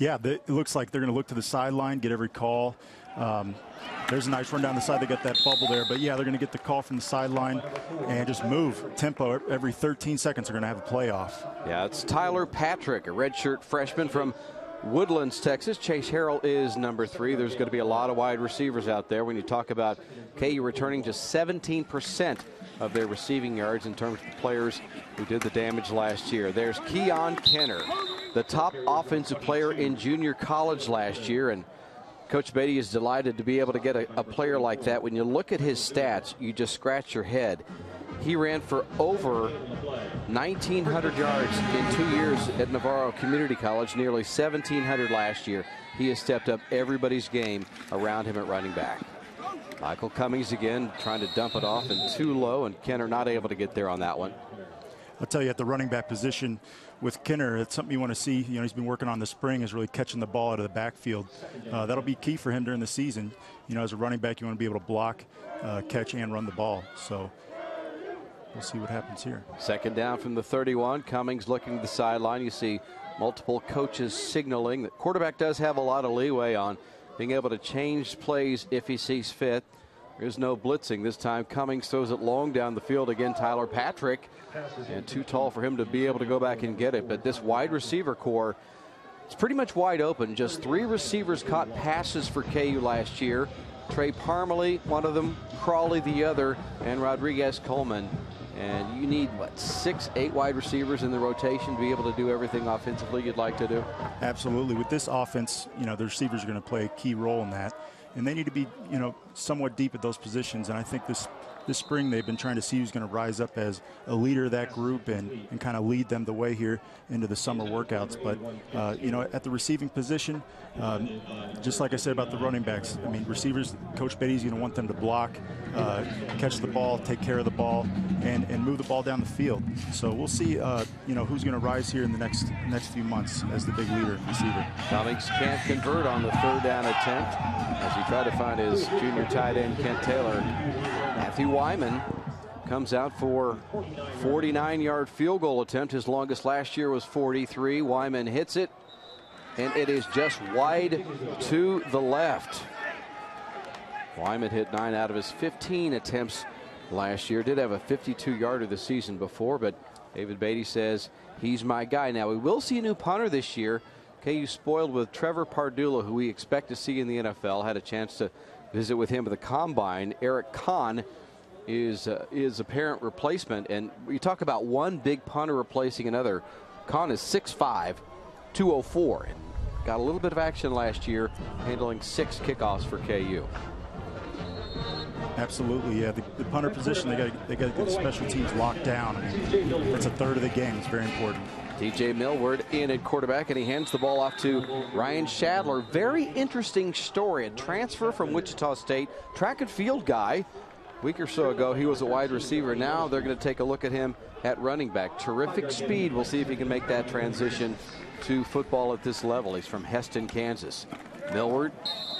Yeah, it looks like they're going to look to the sideline, get every call. There's a nice run down the side. They got that bubble there. But, yeah, they're going to get the call from the sideline and just move tempo. Every 13 seconds they're going to have a playoff. Yeah, it's Tyler Patrick, a redshirt freshman from Woodlands, Texas. Chase Harrell is number 3. There's going to be a lot of wide receivers out there when you talk about KU returning just 17% of their receiving yards in terms of the players who did the damage last year. There's Keon Kenner, the top offensive player in junior college last year, and Coach Beatty is delighted to be able to get a player like that. When you look at his stats, you just scratch your head. He ran for over 1,900 yards in 2 years at Navarro Community College, nearly 1,700 last year. He has stepped up everybody's game around him at running back. Michael Cummings again trying to dump it off and too low, and Kenner not able to get there on that one. I'll tell you, at the running back position with Kenner, it's something you want to see. You know, he's been working on this spring, is really catching the ball out of the backfield. That'll be key for him during the season. You know, as a running back, you want to be able to block, catch, and run the ball. So we'll see what happens here. Second down from the 31. Cummings looking to the sideline. You see multiple coaches signaling that quarterback does have a lot of leeway on being able to change plays if he sees fit. There's no blitzing this time. Cummings throws it long down the field again. Tyler Patrick, and too tall for him to be able to go back and get it. But this wide receiver core, it's pretty much wide open. Just 3 receivers caught passes for KU last year. Trey Parmalee, one of them, Crawley the other, and Rodriguez Coleman. And you need, what, 6, 8 wide receivers in the rotation to be able to do everything offensively you'd like to do? Absolutely. With this offense, you know, the receivers are going to play a key role in that. And they need to be, you know, somewhat deep at those positions. And I think this spring they've been trying to see who's going to rise up as a leader of that group and kind of lead them the way here into the summer workouts. But, you know, at the receiving position, just like I said about the running backs, I mean, receivers, Coach Beatty's going to want them to block, catch the ball, take care of the ball, and move the ball down the field. So we'll see, you know, who's going to rise here in the next few months as the big leader receiver. Cummings can't convert on the 3rd down attempt as he tried to find his junior tight end, Kent Taylor. Matthew Wyman comes out for 49-yard field goal attempt. His longest last year was 43. Wyman hits it, and it is just wide to the left. Wyman hit 9 out of his 15 attempts last year. Did have a 52-yarder the season before, but David Beatty says he's my guy. Now, we will see a new punter this year. KU spoiled with Trevor Pardula, who we expect to see in the NFL. Had a chance to visit with him at the Combine. Eric Kahn is apparent replacement. And we talk about one big punter replacing another. Kahn is 6'5", 204, and got a little bit of action last year, handling 6 kickoffs for KU. Absolutely, yeah. The punter position, they got to get the special teams locked down. I mean, it's a third of the game. It's very important. TJ Millward in at quarterback, and he hands the ball off to Ryan Shadler. Very interesting story. A transfer from Wichita State, track and field guy. A week or so ago, he was a wide receiver. Now they're going to take a look at him at running back. Terrific speed. We'll see if he can make that transition to football at this level. He's from Heston, Kansas. Millward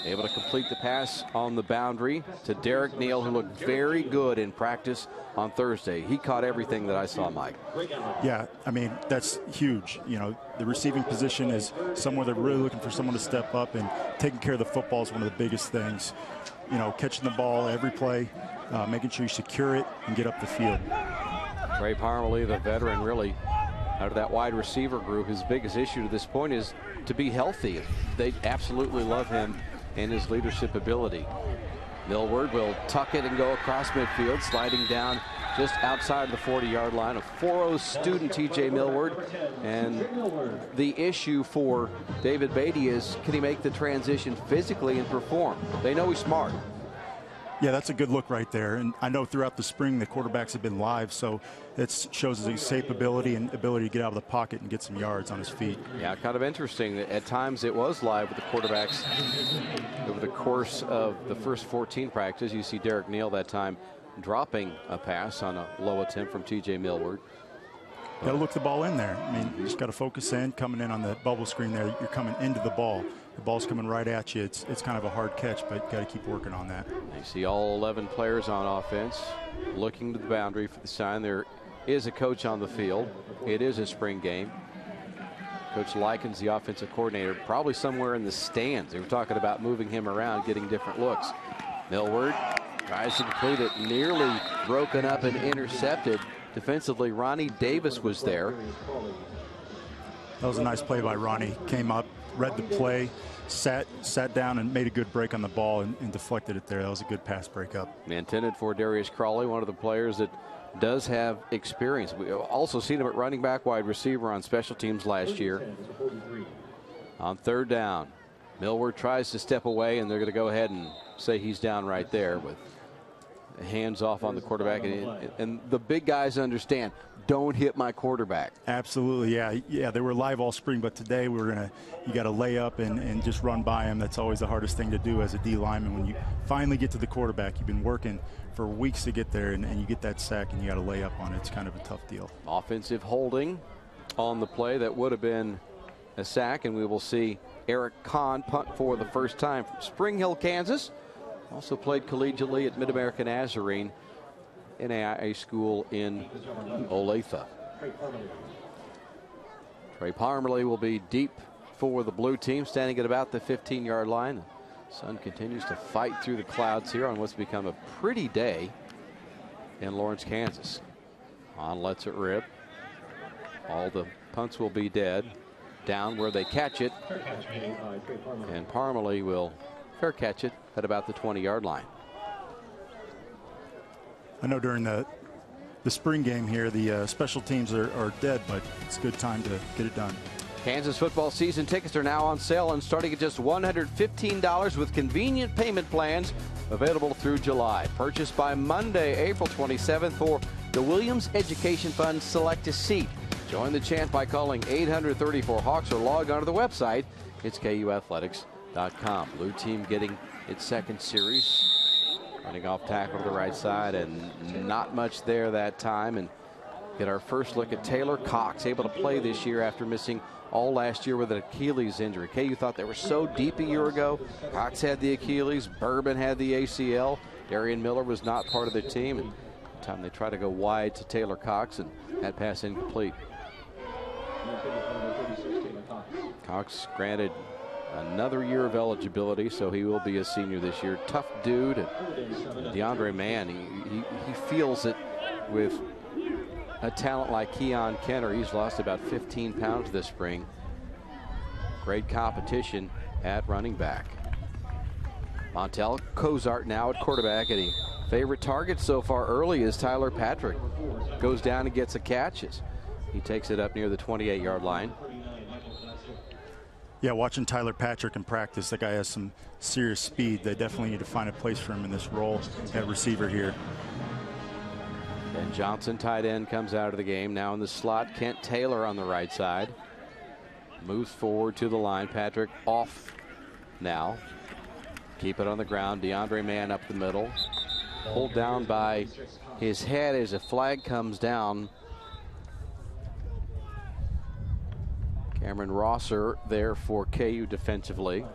able to complete the pass on the boundary to Derek Neal, who looked very good in practice on Thursday. He caught everything that I saw, Mike. Yeah, I mean, that's huge. You know, the receiving position is somewhere they're really looking for someone to step up, and taking care of the football is one of the biggest things. You know, catching the ball every play, making sure you secure it and get up the field. Trey Parmalee, the veteran, really out of that wide receiver group, his biggest issue to this point is to be healthy. They absolutely love him and his leadership ability. Millward will tuck it and go across midfield, sliding down just outside the 40-yard line. A 4.0 student, TJ Millward. And the issue for David Beatty is, can he make the transition physically and perform? They know he's smart. Yeah, that's a good look right there. And I know throughout the spring the quarterbacks have been live, so it shows his capability and ability to get out of the pocket and get some yards on his feet. Yeah, kind of interesting. At times it was live with the quarterbacks over the course of the first 14 practices. You see Derek Neal that time dropping a pass on a low attempt from TJ Millward. Got to look the ball in there. I mean, you just got to focus in, coming in on the bubble screen there. You're coming into the ball. The ball's coming right at you. It's kind of a hard catch, but got to keep working on that. You see all 11 players on offense looking to the boundary for the sign. There is a coach on the field. It is a spring game. Coach Likens, the offensive coordinator, probably somewhere in the stands. They were talking about moving him around, getting different looks. Millward tries to complete it, nearly broken up and intercepted. Defensively, Ronnie Davis was there. That was a nice play by Ronnie. Came up, read the play, sat down and made a good break on the ball and deflected it there. That was a good pass breakup. Intended for Darius Crawley, one of the players that does have experience. We also seen him at running back, wide receiver on special teams last year. On third down, Millward tries to step away, and they're going to go ahead and say he's down right there with hands off on the quarterback. And the big guys understand, don't hit my quarterback. Absolutely, yeah. They were live all spring, but today you got to lay up and just run by him. That's always the hardest thing to do as a D lineman. When you finally get to the quarterback, you've been working for weeks to get there, and you get that sack and you got to lay up on it. It's kind of a tough deal. Offensive holding on the play that would have been a sack, and we will see Eric Kahn punt for the first time from Spring Hill, Kansas. Also played collegiately at Mid-America Nazarene NAIA school in Olathe. Trey Parmalee will be deep for the blue team, standing at about the 15-yard line. The sun continues to fight through the clouds here on what's become a pretty day in Lawrence, Kansas. On lets it rip. All the punts will be dead. Down where they catch it. And Parmalee will fair catch it at about the 20-yard line. I know during the spring game here, the special teams are dead, but it's a good time to get it done. Kansas football season tickets are now on sale and starting at just $115 with convenient payment plans available through July. Purchased by Monday, April 27th for the Williams Education Fund Select a Seat. Join the chant by calling 834-HAWKS or log on to the website. It's KUathletics.com. Blue team getting its second series. Running off tackle to the right side, and not much there that time. And get our first look at Taylor Cox, able to play this year after missing all last year with an Achilles injury. KU thought they were so deep a year ago. Cox had the Achilles, Bourbon had the ACL. Darian Miller was not part of the team. And time they try to go wide to Taylor Cox, and that pass incomplete. Cox granted another year of eligibility, so he will be a senior this year. Tough dude. And DeAndre Mann, he feels it with a talent like Keon Kenner. He's lost about 15 pounds this spring. Great competition at running back. Montel Cozart now at quarterback, and his favorite target so far early is Tyler Patrick. Goes down and gets a catch. He takes it up near the 28-yard line. Yeah, watching Tyler Patrick in practice, that guy has some serious speed. They definitely need to find a place for him in this role at receiver here. Ben Johnson, tight end, comes out of the game. Now in the slot, Kent Taylor on the right side. Moves forward to the line. Patrick off now. Keep it on the ground. DeAndre Mann up the middle. Pulled down by his head as a flag comes down. Cameron Rosser there for KU defensively.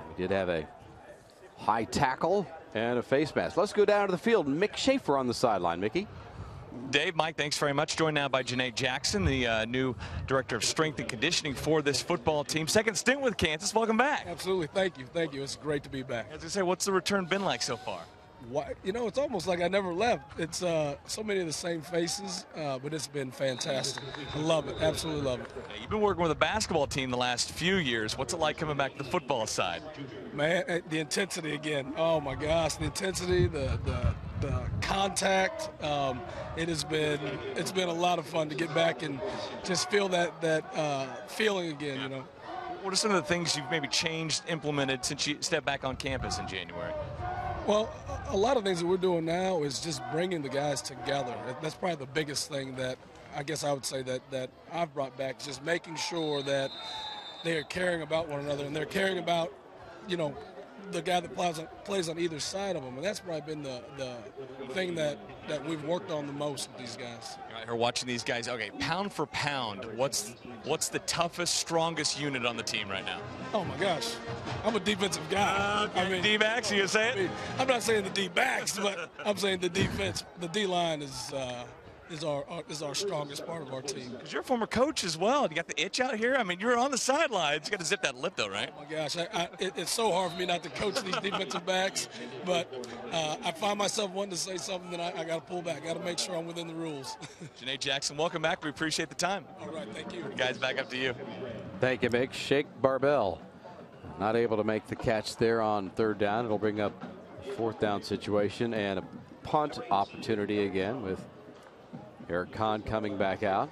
We did have a high tackle and a face mask. Let's go down to the field. Mick Schaefer on the sideline. Mickey. Dave, Mike, thanks very much. Joined now by Janae Jackson, the new director of strength and conditioning for this football team. Second stint with Kansas. Welcome back. Absolutely. Thank you. Thank you. It's great to be back. As I say, what's the return been like so far? You know, it's almost like I never left. It's so many of the same faces, but it's been fantastic. I love it. Absolutely love it. You've been working with a basketball team the last few years. What's it like coming back to the football side? Man, the intensity again. Oh my gosh, the intensity, the contact. It's been a lot of fun to get back and just feel that feeling again. You know. What are some of the things you've maybe changed, implemented since you stepped back on campus in January? Well, a lot of things that we're doing now is just bringing the guys together. That's probably the biggest thing that I guess I would say that I've brought back, just making sure that they are caring about one another and they're caring about, you know, the guy that plays on either side of them. And that's probably been the thing that we've worked on the most with these guys. Right, we're watching these guys. Okay, pound for pound, what's the toughest, strongest unit on the team right now? Oh my gosh, I'm a defensive guy. I mean, D-backs, you say it? I'm not saying the D-backs, but I'm saying the defense. The D-line is is our strongest part of our team. Because you're a former coach as well. You got the itch out here. I mean, you're on the sidelines. You got to zip that lip, though, right? Oh, my gosh. It's so hard for me not to coach these defensive backs, but I find myself wanting to say something that I got to pull back. Got to make sure I'm within the rules. Janae Jackson, welcome back. We appreciate the time. All right, thank you. Guys, back up to you. Thank you, Mick. Shake Barbell not able to make the catch there on 3rd down. It'll bring up a 4th down situation and a punt opportunity again with Eric Kahn coming back out.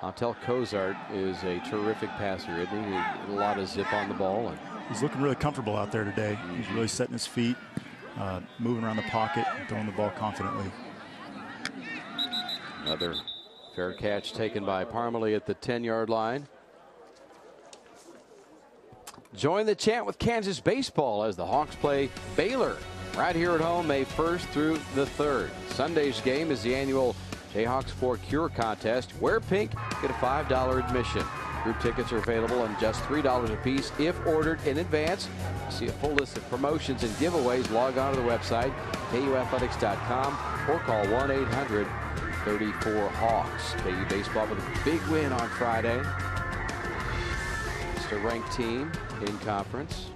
Antel Cozart is a terrific passer, isn't he? A lot of zip on the ball. And he's looking really comfortable out there today. He's really setting his feet, moving around the pocket, throwing the ball confidently. Another fair catch taken by Parmalee at the 10-yard line. Join the chant with Kansas baseball as the Hawks play Baylor right here at home May 1st through the 3rd. Sunday's game is the annual Jayhawks for Cure contest. Wear pink, get a $5 admission. Group tickets are available on just $3 a piece if ordered in advance. To see a full list of promotions and giveaways, log on to the website, KUathletics.com, or call 1-800-34-HAWKS. KU baseball with a big win on Friday. It's a ranked team in conference.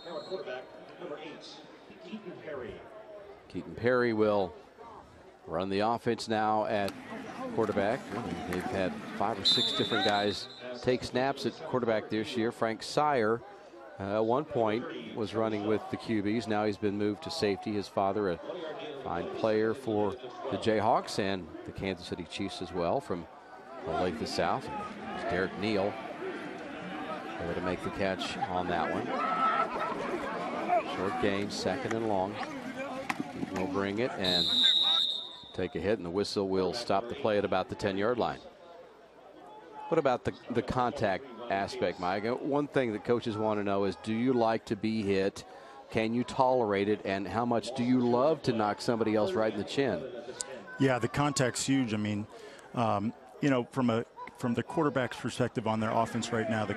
Now quarterback number 8, Keaton Perry. Keaton Perry will run the offense now at quarterback. They've had 5 or 6 different guys take snaps at quarterback this year. Frank Sire at one point was running with the QBs. Now he's been moved to safety. His father, a fine player for the Jayhawks and the Kansas City Chiefs as well from Olathe South. It's Derek Neal able to make the catch on that one. Short gain, 2nd and long. We'll bring it and take a hit, and the whistle will stop the play at about the 10-yard line. What about the contact aspect, Mike? One thing that coaches want to know is, do you like to be hit? Can you tolerate it? And how much do you love to knock somebody else right in the chin? Yeah, the contact's huge. I mean, you know, from the quarterback's perspective on their offense right now, they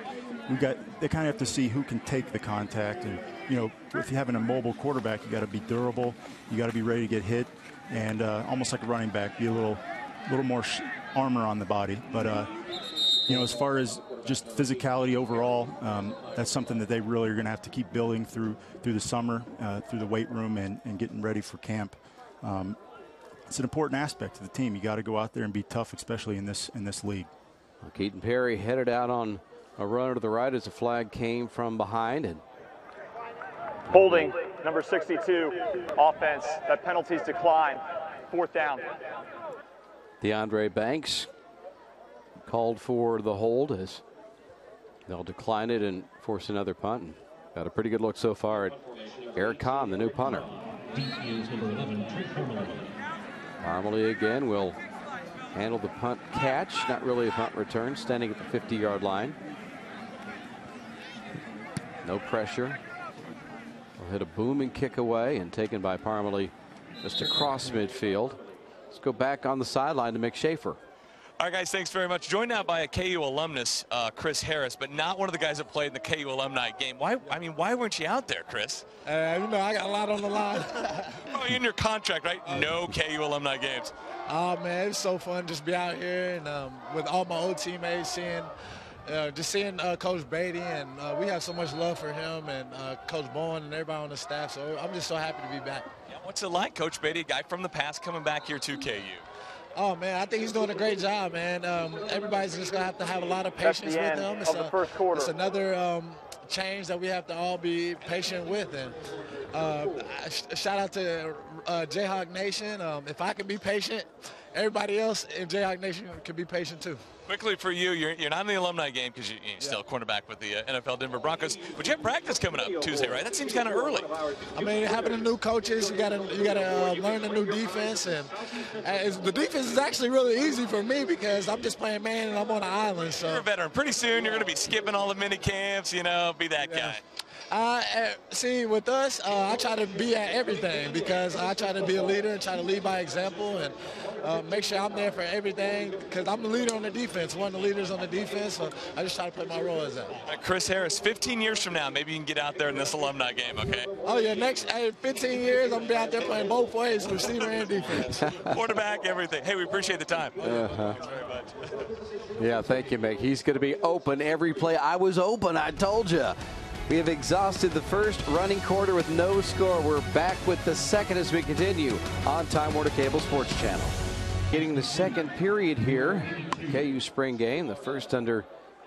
kind of have to see who can take the contact. And, you know, if you're having a mobile quarterback, you got to be durable. You got to be ready to get hit. And almost like a running back, be a little more armor on the body. But, you know, as far as just physicality overall, that's something that they really are going to have to keep building through the summer, through the weight room and getting ready for camp. It's an important aspect of the team. You got to go out there and be tough, especially in this league. Well, Keaton Perry headed out on a runner to the right as the flag came from behind. And holding number 62 offense. That penalties decline. 4th down. DeAndre Banks called for the hold as they'll decline it and force another punt. And got a pretty good look so far at Eric Kahn, the new punter. Parmalee again will handle the punt catch. Not really a punt return. Standing at the 50-yard line. No pressure. Will hit a booming kick away and taken by Parmalee just across midfield. Let's go back on the sideline to Mick Schaefer. All right, guys, thanks very much. Joined now by a KU alumnus, Chris Harris, but not one of the guys that played in the KU alumni game. Why weren't you out there, Chris? You know, I got a lot on the line. Oh, in your contract, right? No KU alumni games. Oh, man, it's so fun just be out here and with all my old teammates, seeing Coach Beatty, and we have so much love for him and Coach Bowen and everybody on the staff. So I'm just so happy to be back. Yeah, what's it like, Coach Beatty, a guy from the past coming back here to KU? Oh, man, I think he's doing a great job, man. Everybody's just going to have a lot of patience with him. It's another change that we have to all be patient with. And shout out to Jayhawk Nation. If I can be patient, everybody else in Jayhawk Nation can be patient too. Quickly for you, you're not in the alumni game because you're still a cornerback with the NFL Denver Broncos, but you have practice coming up Tuesday, right? That seems kind of early. I mean, having the new coaches, you gotta learn the new defense, and the defense is actually really easy for me because I'm just playing man and I'm on an island. So you're a veteran. Pretty soon you're going to be skipping all the mini camps, you know, be that guy. See, with us, I try to be at everything because I try to be a leader and try to lead by example and make sure I'm there for everything because I'm the leader on the defense, one of the leaders on the defense, so I just try to play my role as that. Chris Harris, 15 years from now, maybe you can get out there in this alumni game, okay? Oh, yeah, next 15 years, I'm going to be out there playing both ways, receiver and defense. Quarterback, everything. Hey, we appreciate the time. Thanks very much. Yeah, thank you, Mick. He's going to be open every play. I was open, I told you. We have exhausted the first running quarter with no score. We're back with the second as we continue on Time Warner Cable Sports Channel. Getting the second period here. KU spring game, the first under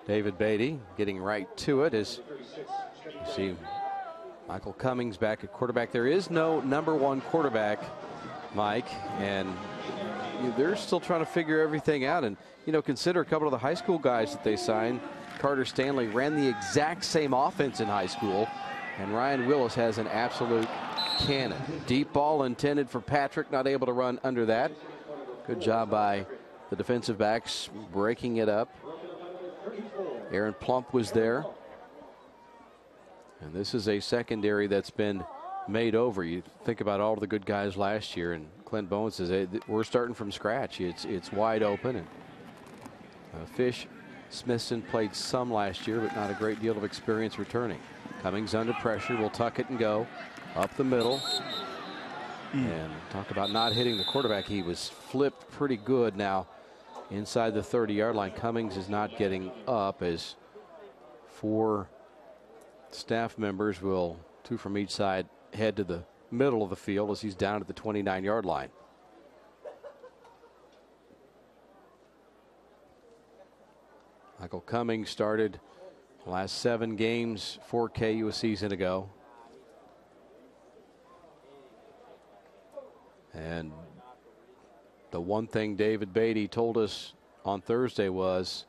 David Beatty. Getting right to it as you see Michael Cummings back at quarterback. There is no number one quarterback, Mike, and they're still trying to figure everything out. And, you know, consider a couple of the high school guys that they signed. Carter Stanley ran the exact same offense in high school, and Ryan Willis has an absolute cannon. Deep ball intended for Patrick, not able to run under that. Good job by the defensive backs breaking it up. Aaron Plump was there. And this is a secondary that's been made over. You think about all of the good guys last year, and Clint Bowen says, hey, we're starting from scratch. It's wide open. And Fish Smithson played some last year, but not a great deal of experience returning. Cummings under pressure, will tuck it and go up the middle. And talk about not hitting the quarterback. He was flipped pretty good now inside the 30-yard line. Cummings is not getting up as 4 staff members will, 2 from each side, head to the middle of the field as he's down at the 29-yard line. Michael Cummings started the last 7 games for KU a season ago. And the one thing David Beatty told us on Thursday was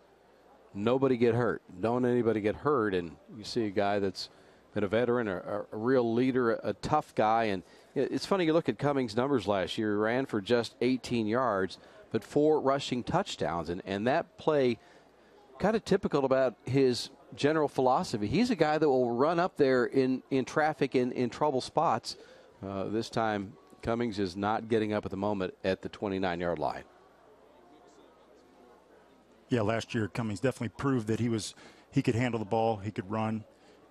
nobody get hurt. Don't anybody get hurt. And you see a guy that's been a veteran, a real leader, a tough guy. And it's funny, you look at Cummings' numbers last year. He ran for just 18 yards, but 4 rushing touchdowns. And that play kind of typical about his general philosophy. He's a guy that will run up there in traffic in trouble spots. This time Cummings is not getting up at the moment at the 29-yard line. Yeah, last year Cummings definitely proved that he could handle the ball, he could run,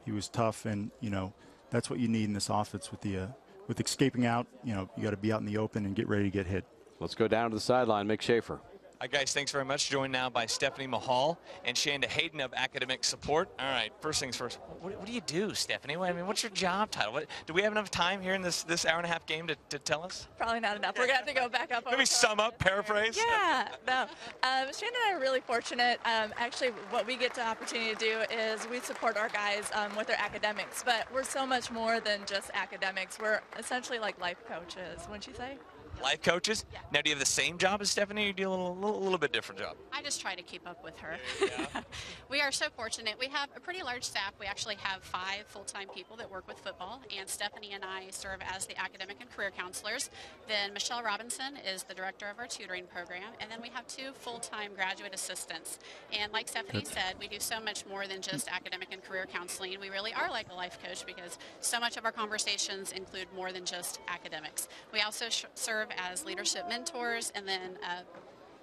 he was tough, and you know that's what you need in this offense with escaping out. You know, you got to be out in the open and get ready to get hit. Let's go down to the sideline. Mick Schaefer. Hi, guys. Thanks very much. Joined now by Stephanie Mahal and Shanda Hayden of Academic Support. All right, first things first. What do you do, Stephanie? I mean, what's your job title? Do we have enough time here in this hour-and-a-half game to tell us? Probably not enough. We're going to have to go back up. Maybe sum up, paraphrase? Yeah. No. Shanda and I are really fortunate. Actually, what we get the opportunity to do is we support our guys with their academics, but we're so much more than just academics. We're essentially like life coaches, wouldn't you say? Life coaches? Yeah. Now, do you have the same job as Stephanie, or do you have a little bit different job? I just try to keep up with her. Yeah. We are so fortunate. We have a pretty large staff. We actually have 5 full-time people that work with football, and Stephanie and I serve as the academic and career counselors. Then Michelle Robinson is the director of our tutoring program, and then we have 2 full-time graduate assistants. And like Stephanie said, we do so much more than just academic and career counseling. We really are like a life coach because so much of our conversations include more than just academics. We also serve as leadership mentors, and then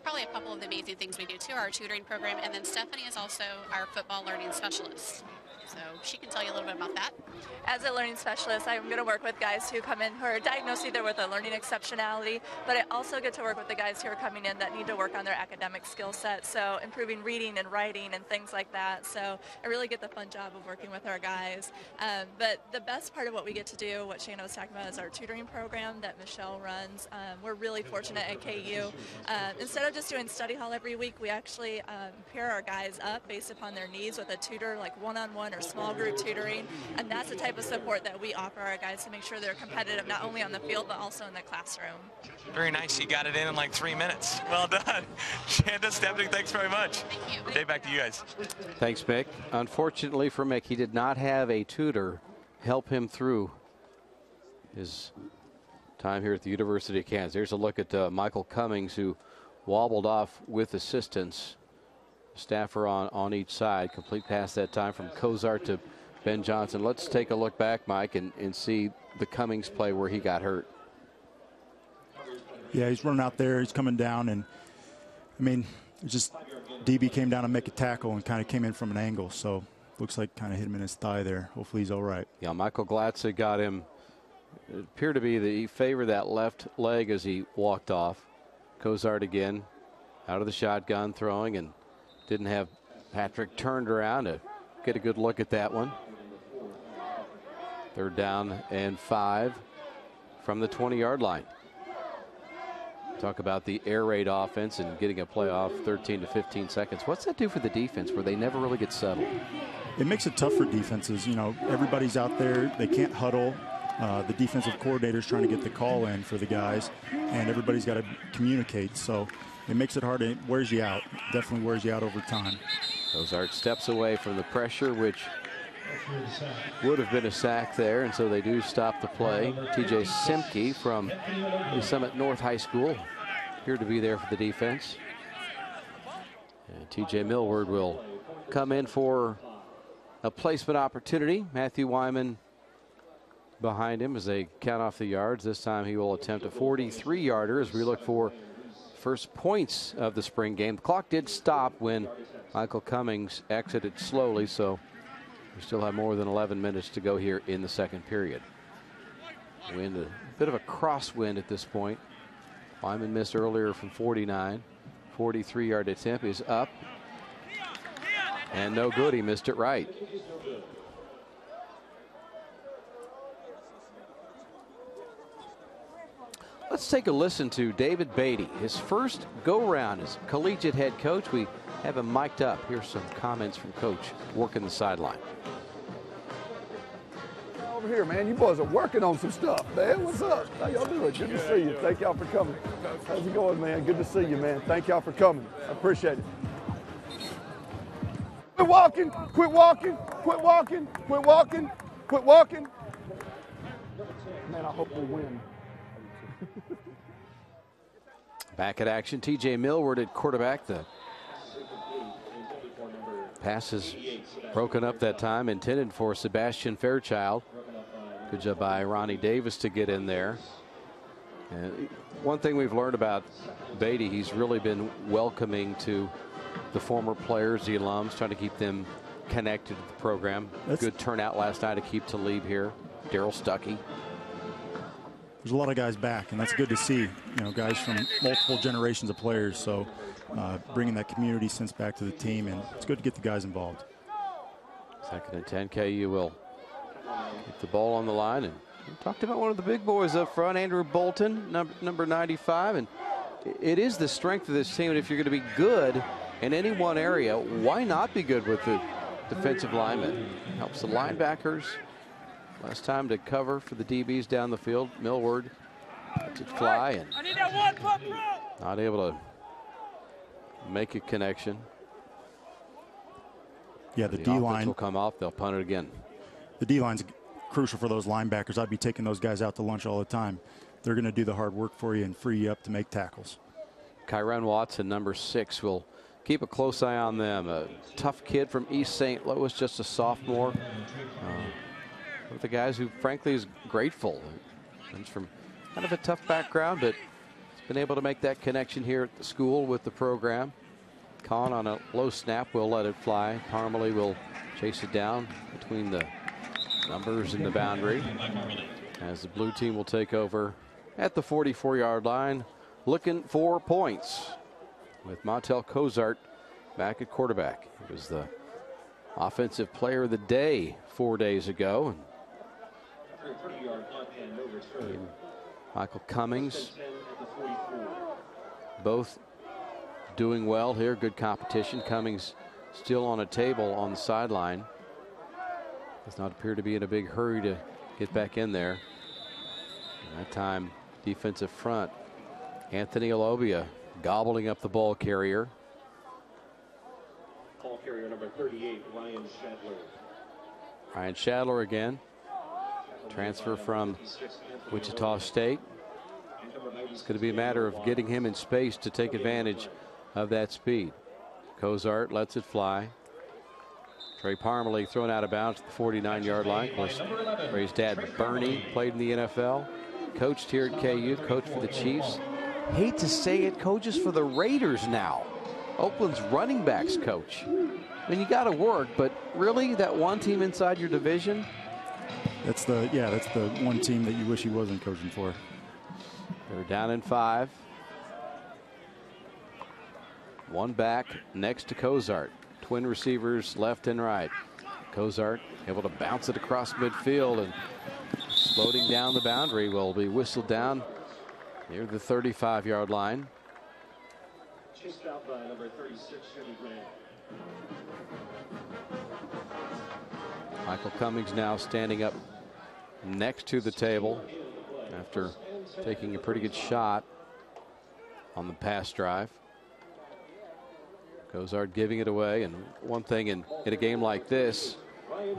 probably a couple of the amazing things we do too, our tutoring program, and then Stephanie is also our football learning specialist. So she can tell you a little bit about that. As a learning specialist, I'm going to work with guys who come in who are diagnosed either with a learning exceptionality, but I also get to work with the guys who are coming in that need to work on their academic skill set, so improving reading and writing and things like that. So I really get the fun job of working with our guys. But the best part of what we get to do, what Shana was talking about, is our tutoring program that Michelle runs. We're really fortunate at KU. Instead of just doing study hall every week, we actually pair our guys up based upon their needs with a tutor, like one-on-one or small group tutoring, and that's the type of support that we offer our guys to make sure they're competitive not only on the field but also in the classroom. Very nice. You got it in like 3 minutes. Well done. Shanda, Stephanie, thanks very much. Thank you. Dave, back to you guys. Thanks, Mick. Unfortunately for Mick, he did not have a tutor help him through his time here at the University of Kansas. Here's a look at Michael Cummings, who wobbled off with assistance. Staffer on each side. Complete pass that time from Kozart to Ben Johnson. Let's take a look back, Mike, and see the Cummings play where he got hurt. Yeah, he's running out there. He's coming down, and I mean, it's just DB came down to make a tackle and kind of came in from an angle. So looks like kind of hit him in his thigh there. Hopefully he's all right. Yeah, Michael Glatze got him. It appeared to be that he favored that left leg as he walked off. Cozart again out of the shotgun throwing, and didn't have Patrick turned around to get a good look at that one. 3rd down and 5 from the 20-yard line. Talk about the air raid offense and getting a play off 13 to 15 seconds. What's that do for the defense where they never really get settled? It makes it tough for defenses. You know, everybody's out there. They can't huddle. The defensive coordinator's trying to get the call in for the guys, and everybody's got to communicate. So it makes it hard. It wears you out. Definitely wears you out over time. Cozart steps away from the pressure, which would have been a sack there, and so they do stop the play. TJ Simke from Summit North High School appeared to be there for the defense. And TJ Millward will come in for a placement opportunity. Matthew Wyman behind him as they count off the yards. This time he will attempt a 43-yarder as we look for first points of the spring game. The clock did stop when Michael Cummings exited slowly, so we still have more than 11 minutes to go here in the second period. Wind, a bit of a crosswind at this point. Wyman missed earlier from 49. 43-yard attempt is up. And no good. He missed it right. Let's take a listen to David Beatty. His first go-round as collegiate head coach. We have him mic'd up. Here's some comments from Coach working the sideline. Over here, man. You boys are working on some stuff, man. What's up? How y'all doing? Good to see you. Thank y'all for coming. How's it going, man? Good to see you, man. Thank y'all for coming. I appreciate it. Quit walking. Quit walking. Quit walking. Quit walking. Quit walking. Man, I hope we win. Back at action, TJ Millward at quarterback. The pass is broken up that time, intended for Sebastian Fairchild. Good job by Ronnie Davis to get in there. And one thing we've learned about Beatty, he's really been welcoming to the former players, the alums, trying to keep them connected to the program. Good turnout last night to keep Talib here. Daryl Stuckey. There's a lot of guys back, and that's good to see. You know, guys from multiple generations of players. So bringing that community sense back to the team, and it's good to get the guys involved. 2nd and 10. KU will get the ball on the line, and we talked about one of the big boys up front, Andrew Bolton, number 95, and it is the strength of this team. And if you're going to be good in any one area, why not be good with the defensive linemen? Helps the linebackers. Last time to cover for the DBs down the field. Millward lets it fly and not able to make a connection. Yeah, the D-line will come off. They'll punt it again. The D-line's crucial for those linebackers. I'd be taking those guys out to lunch all the time. They're going to do the hard work for you and free you up to make tackles. Kyron Watson, number 6, will keep a close eye on them. A tough kid from East St. Louis, just a sophomore. One of the guys who, frankly, is grateful. Comes from kind of a tough background, but has been able to make that connection here at the school with the program. Kahn on a low snap will let it fly. Parmalee will chase it down between the numbers and the boundary, as the blue team will take over at the 44-yard line, looking for points with Montel Cozart back at quarterback. He was the offensive player of the day 4 days ago. And Michael Cummings both doing well here. Good competition. Cummings still on a table on the sideline. Does not appear to be in a big hurry to get back in there. And that time, defensive front, Anthony Alobia gobbling up the ball carrier. Ball carrier number 38, Ryan Shadler. Ryan Shadler again. Transfer from Wichita State. It's going to be a matter of getting him in space to take advantage of that speed. Cozart lets it fly. Trey Parmalee thrown out of bounds at the 49-yard line. Of course, Trey's dad, Bernie, played in the NFL, coached here at KU, coached for the Chiefs. Hate to say it, coaches for the Raiders now. Oakland's running backs coach. I mean, you got to work, but really, that one team inside your division? That's the one team that you wish he wasn't coaching for. They're down in 5. One back next to Cozart. Twin receivers left and right. Cozart able to bounce it across midfield, and floating down the boundary will be whistled down near the 35-yard line. Chased out by number 36, Jimmy Grant. Michael Cummings now standing up next to the table after taking a pretty good shot on the pass drive. Cozart giving it away, and one thing in a game like this,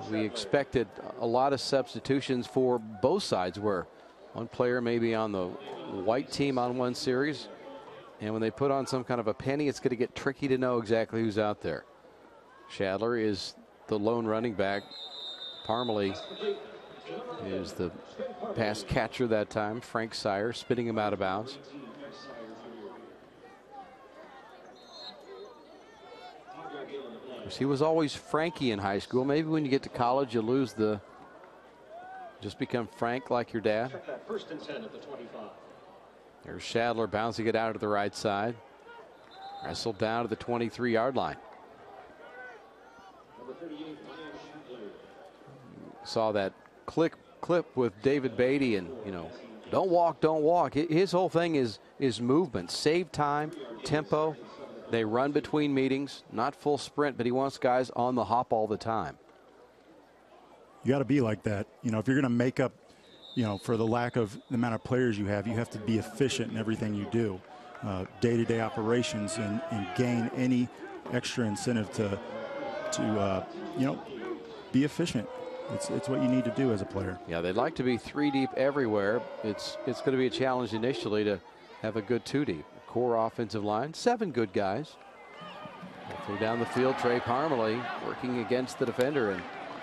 we expected a lot of substitutions for both sides, where one player may be on the white team on one series, and when they put on some kind of a penny, it's going to get tricky to know exactly who's out there. Shadler is the lone running back. Parmalee is the pass catcher that time. Frank Sire spinning him out of bounds. He was always Frankie in high school. Maybe when you get to college, you lose the, just become Frank like your dad. First and 10 at the 25. There's Shadler bouncing it out to the right side. Wrestled down to the 23-yard line. Saw that clip with David Beatty, and don't walk, don't walk. His whole thing is movement, save time, tempo. They run between meetings, not full sprint, but he wants guys on the hop all the time. You got to be like that. If you're going to make up, for the lack of the amount of players you have to be efficient in everything you do, day-to-day operations, and gain any extra incentive to be efficient. It's what you need to do as a player. Yeah, they'd like to be 3 deep everywhere. It's going to be a challenge initially to have a good 2 deep. Core offensive line, 7 good guys. Through down the field, Trey Parmalee working against the defender, and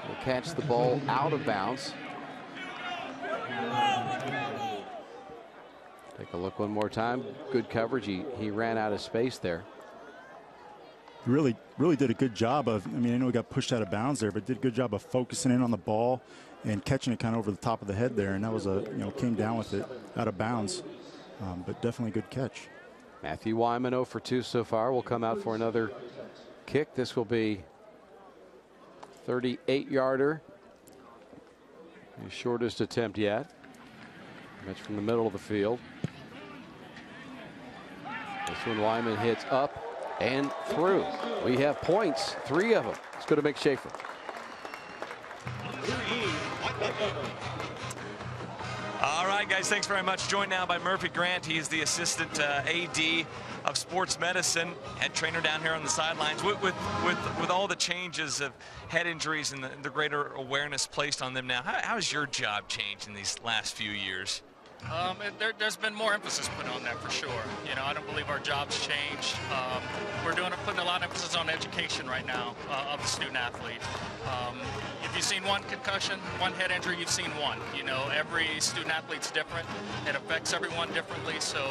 will catch the ball out of bounds. Take a look one more time. Good coverage. He ran out of space there. He really did a good job of, I know he got pushed out of bounds there, but did a good job of focusing in on the ball and catching it kind of over the top of the head there. And that was came down with it out of bounds, but definitely a good catch. Matthew Wyman 0 for 2 so far. Will come out for another kick. This will be 38-yarder. His shortest attempt yet. That's from the middle of the field. This one Wyman hits up and through. We have points, 3 of them. Let's go to Mick Schaefer. All right, guys, thanks very much. Joined now by Murphy Grant. He's the assistant AD of sports medicine, head trainer down here on the sidelines. With all the changes of head injuries and the greater awareness placed on them now, how has your job changed in these last few years? There's been more emphasis put on that for sure. I don't believe our job's changed. We're putting a lot of emphasis on education right now of the student athlete. If you've seen one concussion, one head injury, you've seen one. Every student athlete's different. It affects everyone differently, so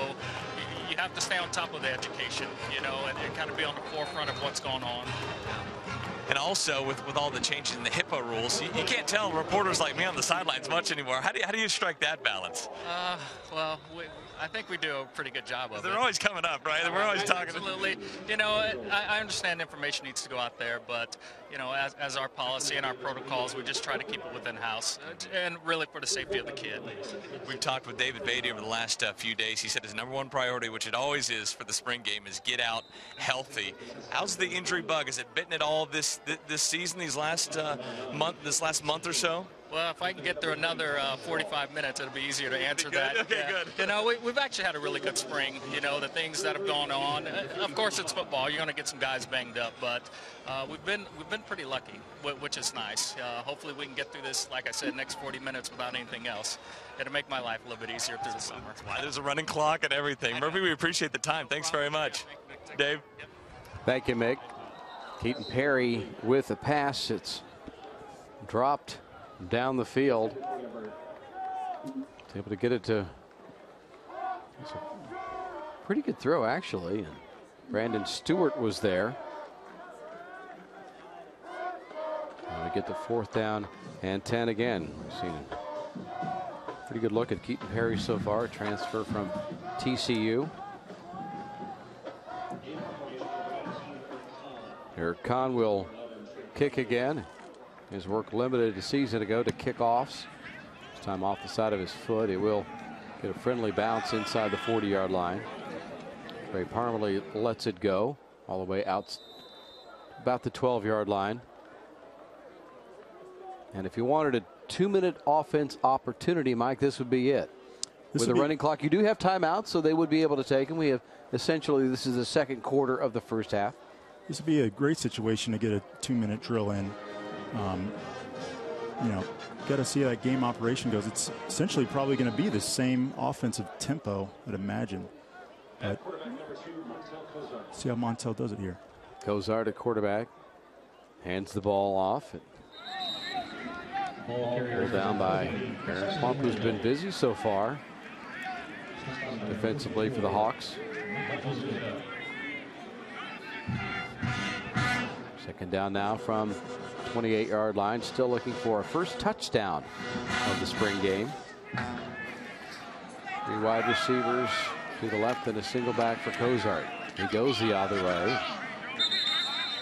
you have to stay on top of the education, and kind of be on the forefront of what's going on. And also, with all the changes in the HIPAA rules, you can't tell reporters like me on the sidelines much anymore. How do you strike that balance? Well, I think we do a pretty good job of it. They're always coming up, right? We're always talking. Absolutely. I understand information needs to go out there, but, as our policy and our protocols, we just try to keep it within house, and really for the safety of the kid. We've talked with David Beatty over the last few days. He said his #1 priority, which it always is for the spring game, is get out healthy. How's the injury bug? Has it bitten at all this season, this last month or so? Well, if I can get through another 45 minutes, it'll be easier to answer that. Okay, good. We've actually had a really good spring. The things that have gone on. Of course, it's football. You're going to get some guys banged up, but we've been pretty lucky, which is nice. Hopefully, we can get through this, like I said, next 40 minutes without anything else. It'll make my life a little bit easier through the summer. That's why there's a running clock and everything. Murphy, we appreciate the time. Thanks very much. Dave. Thank you, Mick. Keaton Perry with the pass. It's dropped down the field. It's able to get it to. It's a pretty good throw, actually. And Brandon Stewart was there. And we get the 4th down and 10 again. We've seen a pretty good look at Keaton Perry so far. A transfer from TCU. Eric Kahn will kick again. His work limited a season ago to kickoffs. This time off the side of his foot. He will get a friendly bounce inside the 40-yard line. Trey Parmalee lets it go all the way out about the 12-yard line. And if you wanted a 2-minute offense opportunity, Mike, this would be it. With the running clock, you do have timeouts, so they would be able to take them. We have essentially, this is the second quarter of the first half. This would be a great situation to get a 2-minute drill in. You know, got to see how that game operation goes. It's essentially probably going to be the same offensive tempo, I'd imagine. But see how Montel does it here. Cozart at quarterback. Hands the ball off. Pulled down by Aaron Plump, who's been busy so far defensively for the Hawks. Second down now from 28-yard line. Still looking for a first touchdown of the spring game. 3 wide receivers to the left and a single back for Cozart. He goes the other way.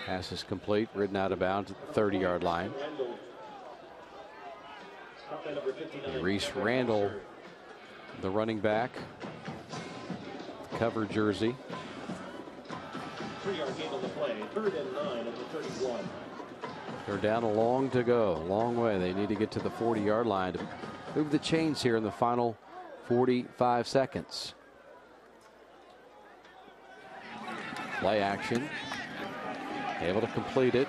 Pass is complete, ridden out of bounds at the 30-yard line. Reese Randall, the running back, cover jersey. 3-yard gain on the play. 3rd and 9 at the 31. They're down a long to go, a long way. They need to get to the 40-yard line to move the chains here in the final 45 seconds. Play action. Able to complete it.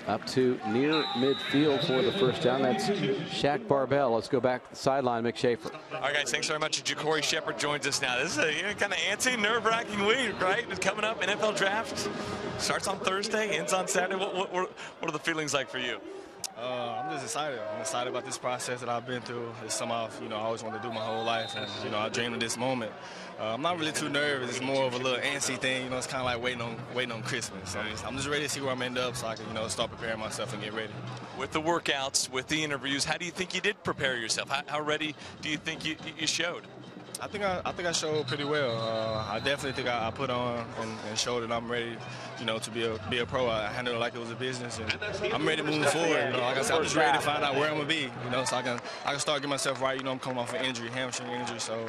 Up to near midfield for the first down. That's Shaq Barbell. Let's go back to the sideline. Mick Schaefer. All right, guys, thanks very much. Ja'Cory Shepherd joins us now. This is a kind of antsy, nerve-wracking week, right? It's coming up. NFL draft starts on Thursday, ends on Saturday. What are the feelings like for you? I'm just excited. I'm excited about this process that I've been through. It's something I always wanted to do my whole life, and I dreamed of this moment. I'm not really too nervous. It's more of a little antsy thing. It's kind of like waiting on Christmas. So I'm just ready to see where I'm end up, so I can start preparing myself and get ready. With the workouts, with the interviews, how do you think you did prepare yourself? How ready do you think you showed? I think I showed pretty well. I definitely think I put on and showed that I'm ready, to be a pro. I handled it like it was a business, and I'm ready to move forward. Like I said, I'm just ready to find out where I'm gonna be, so I can start getting myself right. I'm coming off an injury, hamstring injury, so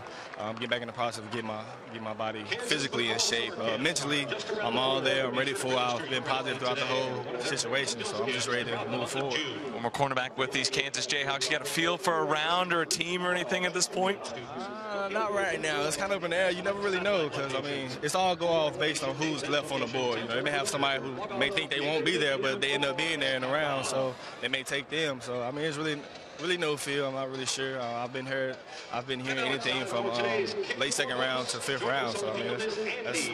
get back in the process of get my body physically in shape. Mentally, I'm all there. I'm ready for. I've been positive throughout the whole situation, so I'm just ready to move forward. One more cornerback with these Kansas Jayhawks. You got a feel for a round or a team or anything at this point? Not right now. It's kind of up in the air. You never really know because, it's all go off based on who's left on the board. They may have somebody who may think they won't be there, but they end up being there and around, so they may take them. So, it's really no feel. I'm not really sure. I've been hearing anything from late second round to 5th round. So, that's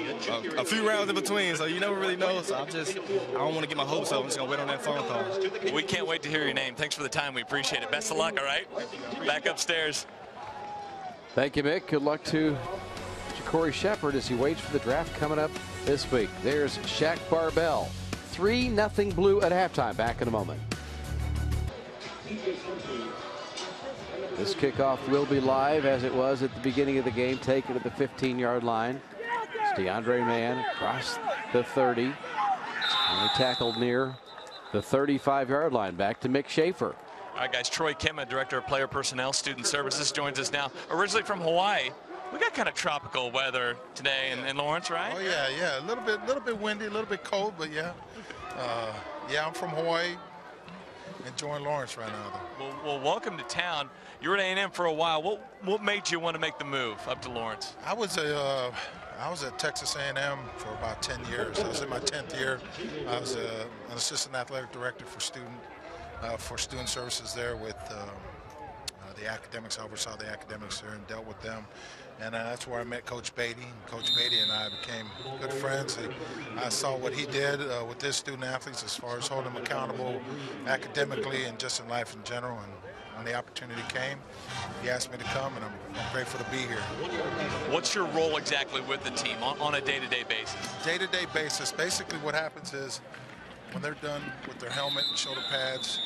a few rounds in between, so you never really know. So, I don't want to get my hopes up. I'm just going to wait on that phone call. We can't wait to hear your name. Thanks for the time. We appreciate it. Best of luck, all right? Back upstairs. Thank you, Mick. Good luck to Ja'Cory Shepherd as he waits for the draft coming up this week. There's Shaq Barbell. 3-0 Blue at halftime. Back in a moment. This kickoff will be live as it was at the beginning of the game. Taken at the 15-yard line. It's DeAndre Mann across the 30. Only tackled near the 35-yard line. Back to Mick Schaefer. All right, guys, Troy Kemma, Director of Player Personnel, Student Services, joins us now. Originally from Hawaii. We got kind of tropical weather today in Lawrence, right? Oh, yeah. A little bit windy, a little bit cold, but yeah. I'm from Hawaii. Enjoying Lawrence right now, though. Well, welcome to town. You were at A&M for a while. What made you want to make the move up to Lawrence? I was at Texas A&M for about 10 years. I was in my 10th year. I was an assistant athletic director for student services there with the academics. I oversaw the academics there and dealt with them. And that's where I met Coach Beatty. Coach Beatty and I became good friends. And I saw what he did with his student athletes as far as holding them accountable academically and just in life in general. And when the opportunity came, he asked me to come, and I'm grateful to be here. What's your role exactly with the team on a day-to-day basis? Day-to-day basis, basically what happens is when they're done with their helmet and shoulder pads,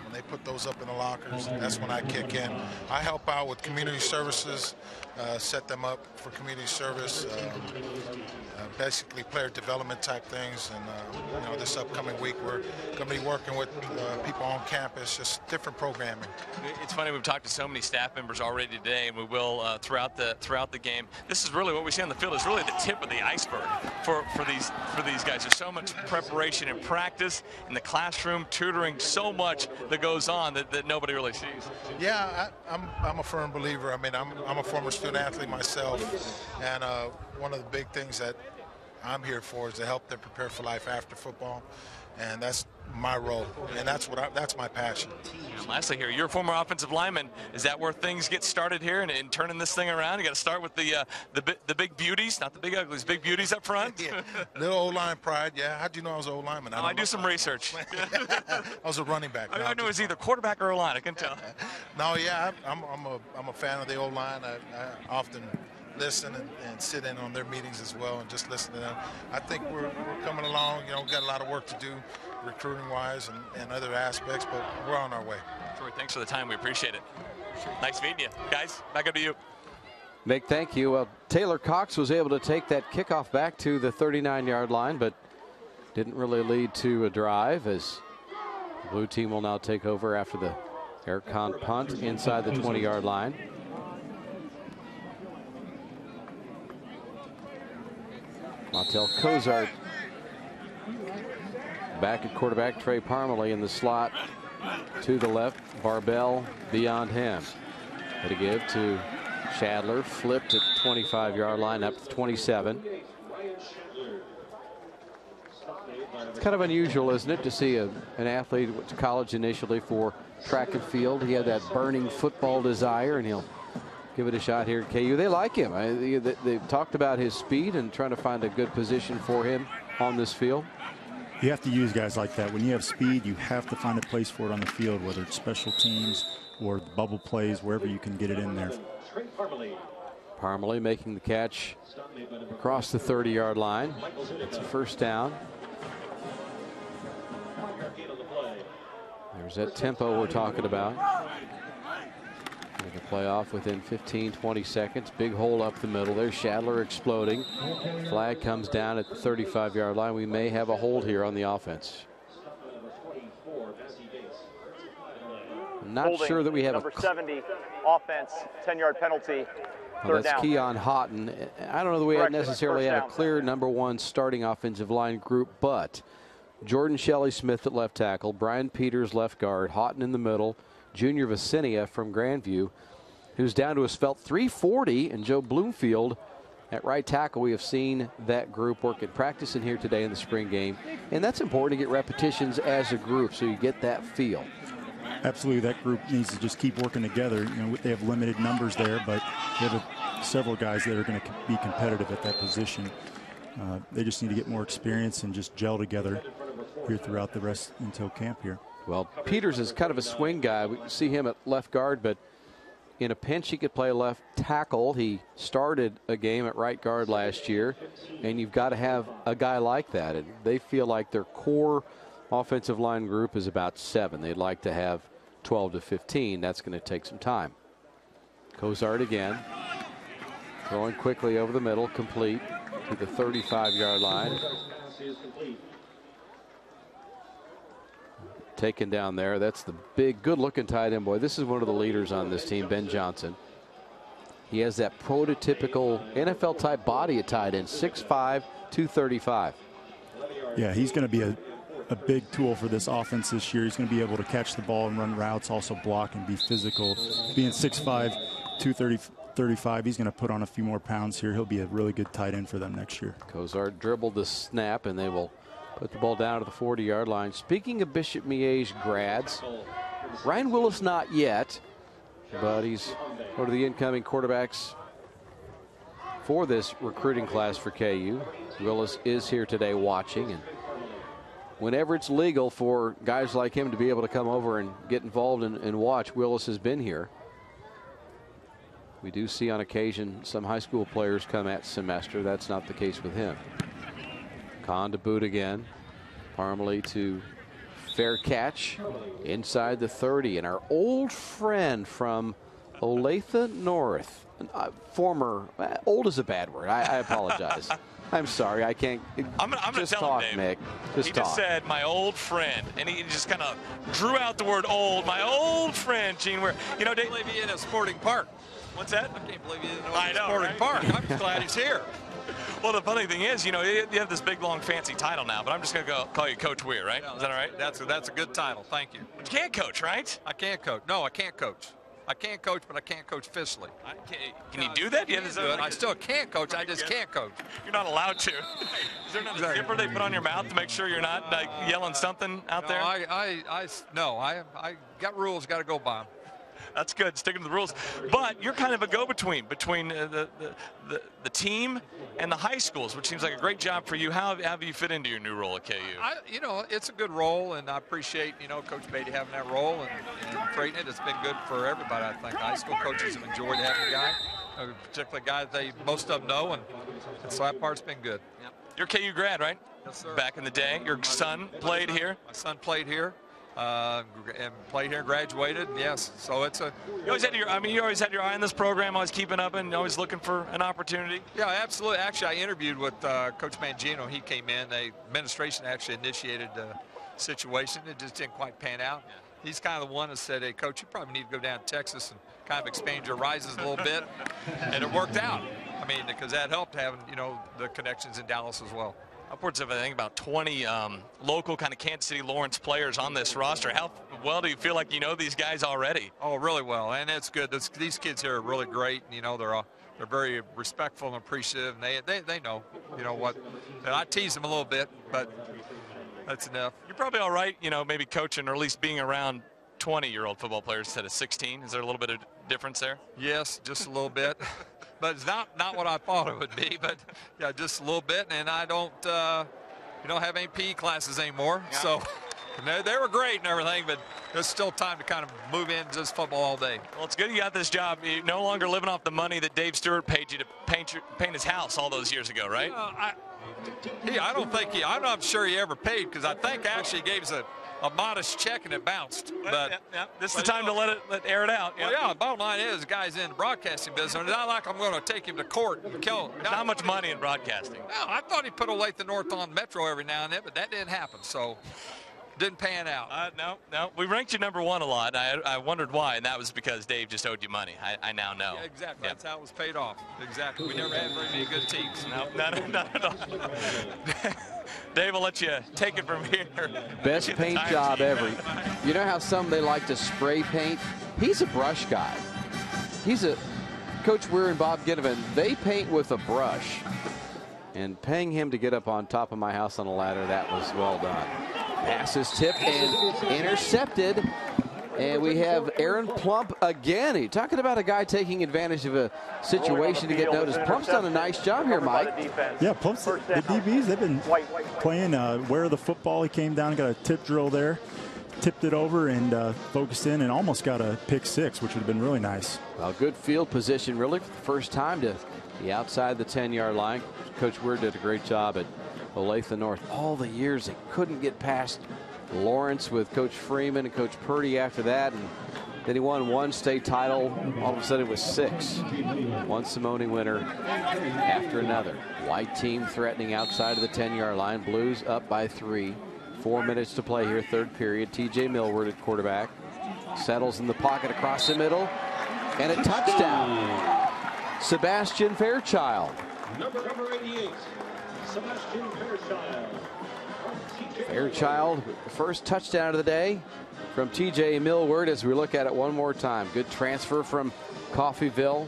when they put those up in the lockers, that's when I kick in. I help out with community services, set them up for community service, basically player development type things. And you know, this upcoming week we're going to be working with people on campus, just different programming. It's funny, we've talked to so many staff members already today, and we will throughout the game. This is really what we see on the field is really the tip of the iceberg for these guys. There's so much preparation and practice in the classroom, tutoring, so much that goes on that nobody really sees. Yeah, I'm a firm believer. I mean, I'm a former student athlete myself, and one of the big things that I'm here for is to help them prepare for life after football, and that's my role, and that's my passion. And lastly here, you're a former offensive lineman. Is that where things get started here and turning this thing around? You got to start with the big beauties, not the big uglies, big beauties up front? Yeah, little O-line pride, yeah. How'd you know I was an O-lineman? I do some research. I was a running back. I knew it was either quarterback or O-line, I can tell. No, yeah, I'm a fan of the O-line. I often listen and sit in on their meetings as well and just listen to them. I think we're coming along. You know, we've got a lot of work to do recruiting-wise and other aspects, but we're on our way. Troy, thanks for the time. We appreciate it. Nice meeting you. Guys, back up to you. Mick, thank you. Well, Taylor Cox was able to take that kickoff back to the 39-yard line, but didn't really lead to a drive, as the blue team will now take over after the Aircon punt inside the 20-yard line. Montel Cozart back at quarterback. Trey Parmalee in the slot to the left. Barbell beyond him. To give to Shadler. Flipped at 25-yard line up to 27. It's kind of unusual, isn't it, to see an athlete went to college initially for track and field. He had that burning football desire, and he'll give it a shot here at KU. They like him. They've talked about his speed and trying to find a good position for him on this field. You have to use guys like that. When you have speed, you have to find a place for it on the field, whether it's special teams or bubble plays, wherever you can get it in there. Parmalee making the catch across the 30-yard line. It's a first down. There's that tempo we're talking about. The playoff within 15-20 seconds. Big hole up the middle. There's Shadler exploding. Flag comes down at the 35-yard line. We may have a hold here on the offense. I'm not Holding, sure that we have number 70 offense, 10-yard penalty. Well, that's down. Keon Houghton. I don't know that we necessarily have a clear number one starting offensive line group, but Jordan Shelley-Smith at left tackle, Brian Peters left guard, Houghton in the middle, Junior Vicinia from Grandview, who's down to a svelte 340, and Joe Bloomfield at right tackle. We have seen that group work at practice in here today in the spring game, and that's important to get repetitions as a group so you get that feel. Absolutely, that group needs to just keep working together. You know, they have limited numbers there, but they have several guys that are going to be competitive at that position. They just need to get more experience and just gel together here throughout the rest until camp here. Well, Peters is kind of a swing guy. We see him at left guard, but in a pinch he could play left tackle. He started a game at right guard last year, and you've got to have a guy like that. And they feel like their core offensive line group is about 7. They'd like to have 12 to 15. That's going to take some time. Cozart again, throwing quickly over the middle, complete to the 35-yard line. Taken down there. That's the big, good-looking tight end boy. This is one of the leaders on this team, Ben Johnson. He has that prototypical NFL-type body at tight end, 6'5", 235. Yeah, he's going to be a big tool for this offense this year. He's going to be able to catch the ball and run routes, also block and be physical. Being 6'5", 235, he's going to put on a few more pounds here. He'll be a really good tight end for them next year. Cozart dribbled the snap, and they will put the ball down to the 40-yard line. Speaking of Bishop Miege grads, Ryan Willis not yet. But he's one of the incoming quarterbacks for this recruiting class for KU. Willis is here today watching, and whenever it's legal for guys like him to be able to come over and get involved and watch, Willis has been here. We do see on occasion some high school players come at Semester. That's not the case with him. Kahn to boot again. Parmalee to fair catch inside the 30. And our old friend from Olathe North, former, old is a bad word. I apologize. I'm sorry. I can't. I'm gonna just tell talk, him, Dave. Nick. He just said my old friend, and he just kind of drew out the word old. My old friend, Gene. Where Dave, I can't believe he in a sporting park. What's that? I can't believe he didn't know sporting park. I'm just glad he's here. Well, the funny thing is, you have this big, long, fancy title now, but I'm just going to call you Coach Weir, right? Yeah, is that all right? That's a good title. Thank you. But you can't coach, right? I can't coach. No, I can't coach. I can't coach, but I can't coach officially. Can you do that? I still can't coach. I just can't coach. You're not allowed to. Is there not a zipper they put on your mouth to make sure you're not yelling something out there? No, I got rules. Got to go by them. That's good, sticking to the rules. But you're kind of a go-between between the team and the high schools, which seems like a great job for you. How have you fit into your new role at KU? It's a good role, and I appreciate, Coach Beatty having that role and creating it. It's been good for everybody, I think. High school coaches have enjoyed having the guy, a particular guy that most of them know, and so that part's been good. Yep. You're KU grad, right? Yes, sir. Back in the day. Your son played here? My son played here. And played here, graduated. Yes, so it's a. You always had your eye on this program, always keeping up and always looking for an opportunity. Yeah, absolutely. Actually, I interviewed with Coach Mangino. He came in. The administration actually initiated the situation. It just didn't quite pan out. Yeah. He's kind of the one that said, "Hey, Coach, you probably need to go down to Texas and kind of expand your rises a little bit," and it worked out. I mean, because that helped having the connections in Dallas as well. Upwards of, I think, about 20 local kind of Kansas City Lawrence players on this roster. How well do you feel like you know these guys already? Oh, really well, and it's good. These kids here are really great. They're very respectful and appreciative, and they know what. And I tease them a little bit, but that's enough. You're probably all right, maybe coaching or at least being around 20-year-old football players instead of 16. Is there a little bit of difference there? Yes, just a little bit. But it's not what I thought it would be, but yeah, just a little bit. And I don't have any PE classes anymore. Yeah. So they were great and everything, but there's still time to kind of move into just football all day. Well, it's good you got this job. You're no longer living off the money that Dave Stewart paid you to paint his house all those years ago, right? I don't think I'm not sure he ever paid, because I think actually he gave us a modest check and it bounced. But this is the time to let air it out. Well, yeah, the bottom line is, the guy's in the broadcasting business. It's not like I'm going to take him to court and kill him. There's not much money in broadcasting. No, I thought he put Olathe North on Metro every now and then, but that didn't happen. So didn't pan out. No. We ranked you #1 a lot. I wondered why, and that was because Dave just owed you money. I now know. Yeah, exactly. Yeah. That's how it was paid off. Exactly. We never had very many good teams. No, not at all. Dave, I'll let you take it from here. Best paint job ever. You know how some they like to spray paint? He's a brush guy. Coach Weir and Bob Ginnivan, they paint with a brush. And paying him to get up on top of my house on a ladder, that was well done. Pass is tipped and intercepted. And we have Aaron Plump again. You're talking about a guy taking advantage of a situation to get noticed. Plump's done a nice job here, Mike. Yeah, Plump's, the DBs, they've been playing where the football. He came down, got a tip drill there, tipped it over and focused in and almost got a pick 6, which would have been really nice. Well, good field position really for the first time to be outside the 10-yard line. Coach Weir did a great job at Olathe North. All the years they couldn't get past Lawrence with Coach Freeman and Coach Purdy after that, and then he won 1 state title. All of a sudden it was 6. One Simone winner after another. White team threatening outside of the 10-yard line. Blues up by 3. 4 minutes to play here, third period. TJ Millward at quarterback. Settles in the pocket across the middle. And a touchdown. Sebastian Fairchild. Number 88, Sebastian Fairchild. Fairchild, first touchdown of the day from TJ Millward as we look at it one more time. Good transfer from Coffeyville.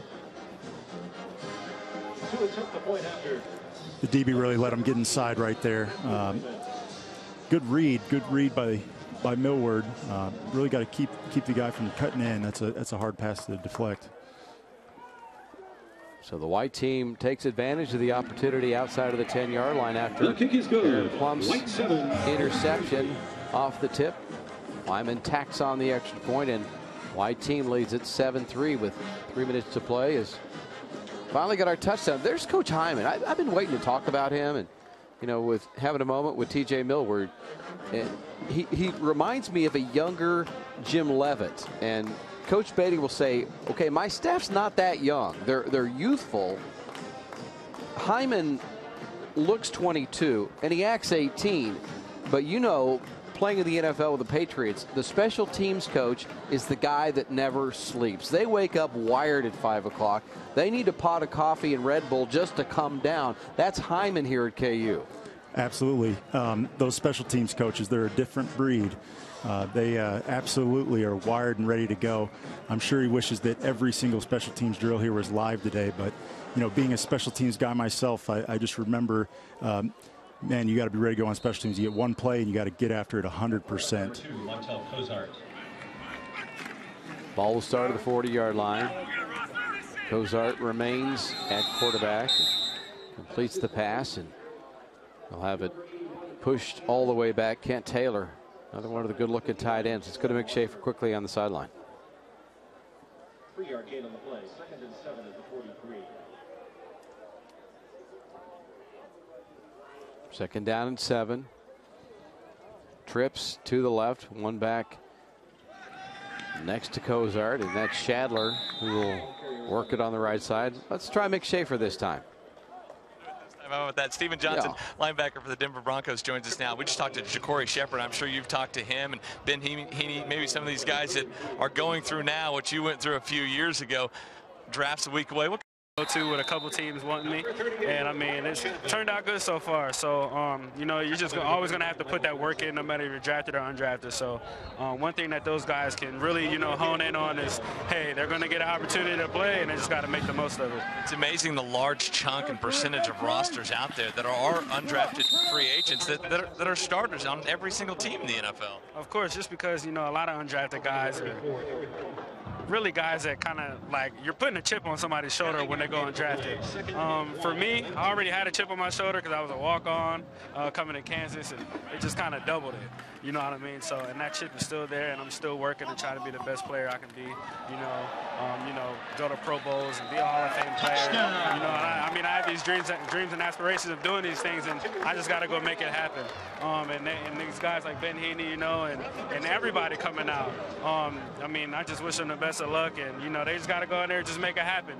The DB really let him get inside right there. Good read by by Millward. Really got to keep the guy from cutting in. That's a hard pass to deflect. So the white team takes advantage of the opportunity outside of the 10-yard line after Aaron Plum's interception off the tip. Wyman tacks on the extra point, and white team leads it 7-3 with 3 minutes to play. Is finally got our touchdown. There's Coach Hyman. I've been waiting to talk about him, and with having a moment with T.J. Millward. And he reminds me of a younger Jim Leavitt, and Coach Beatty will say, okay, my staff's not that young. They're youthful. Hyman looks 22, and he acts 18. But playing in the NFL with the Patriots, the special teams coach is the guy that never sleeps. They wake up wired at 5 o'clock. They need a pot of coffee and Red Bull just to come down. That's Hyman here at KU. Absolutely. Those special teams coaches, they're a different breed. They absolutely are wired and ready to go. I'm sure he wishes that every single special teams drill here was live today. But, being a special teams guy myself, I just remember, man, you got to be ready to go on special teams. You get one play and you got to get after it 100%. Ball will start at the 40-yard line. Cozart remains at quarterback, completes the pass, and they'll have it pushed all the way back. Kent Taylor, another one of the good-looking tight ends. It's going to McShafer quickly on the sideline. 3-yard gain on the play. 2nd and 7 at the 43. 2nd down and 7. Trips to the left, one back next to Cozart, and that's Shadler who will work it on the right side. Let's try McShafer this time. How about that? Stephen Johnson, linebacker for the Denver Broncos, joins us now. We just talked to Ja'Cory Shepherd. I'm sure you've talked to him and Ben Heaney, maybe some of these guys that are going through now what you went through a few years ago. Draft's a week away. What to with a couple teams wanting me, and I mean it's turned out good so far. So you're just always gonna have to put that work in, no matter if you're drafted or undrafted. So one thing that those guys can really hone in on is, hey, they're gonna get an opportunity to play, and they just got to make the most of it. It's amazing the large chunk and percentage of rosters out there that are undrafted free agents that are starters on every single team in the NFL. Of course, just because a lot of undrafted guys are really guys that kind of like you're putting a chip on somebody's shoulder when they go undrafted. For me, I already had a chip on my shoulder because I was a walk-on coming to Kansas, and it just kind of doubled it. You know what I mean? So, and that chip is still there, and I'm still working to try to be the best player I can be. Go to Pro Bowls and be a Hall of Fame player. I mean, I have these dreams and aspirations of doing these things, and I just got to go make it happen. And these guys like Ben Heaney, and everybody coming out. I mean, I just wish them the best of luck, and they just got to go in there and just make it happen.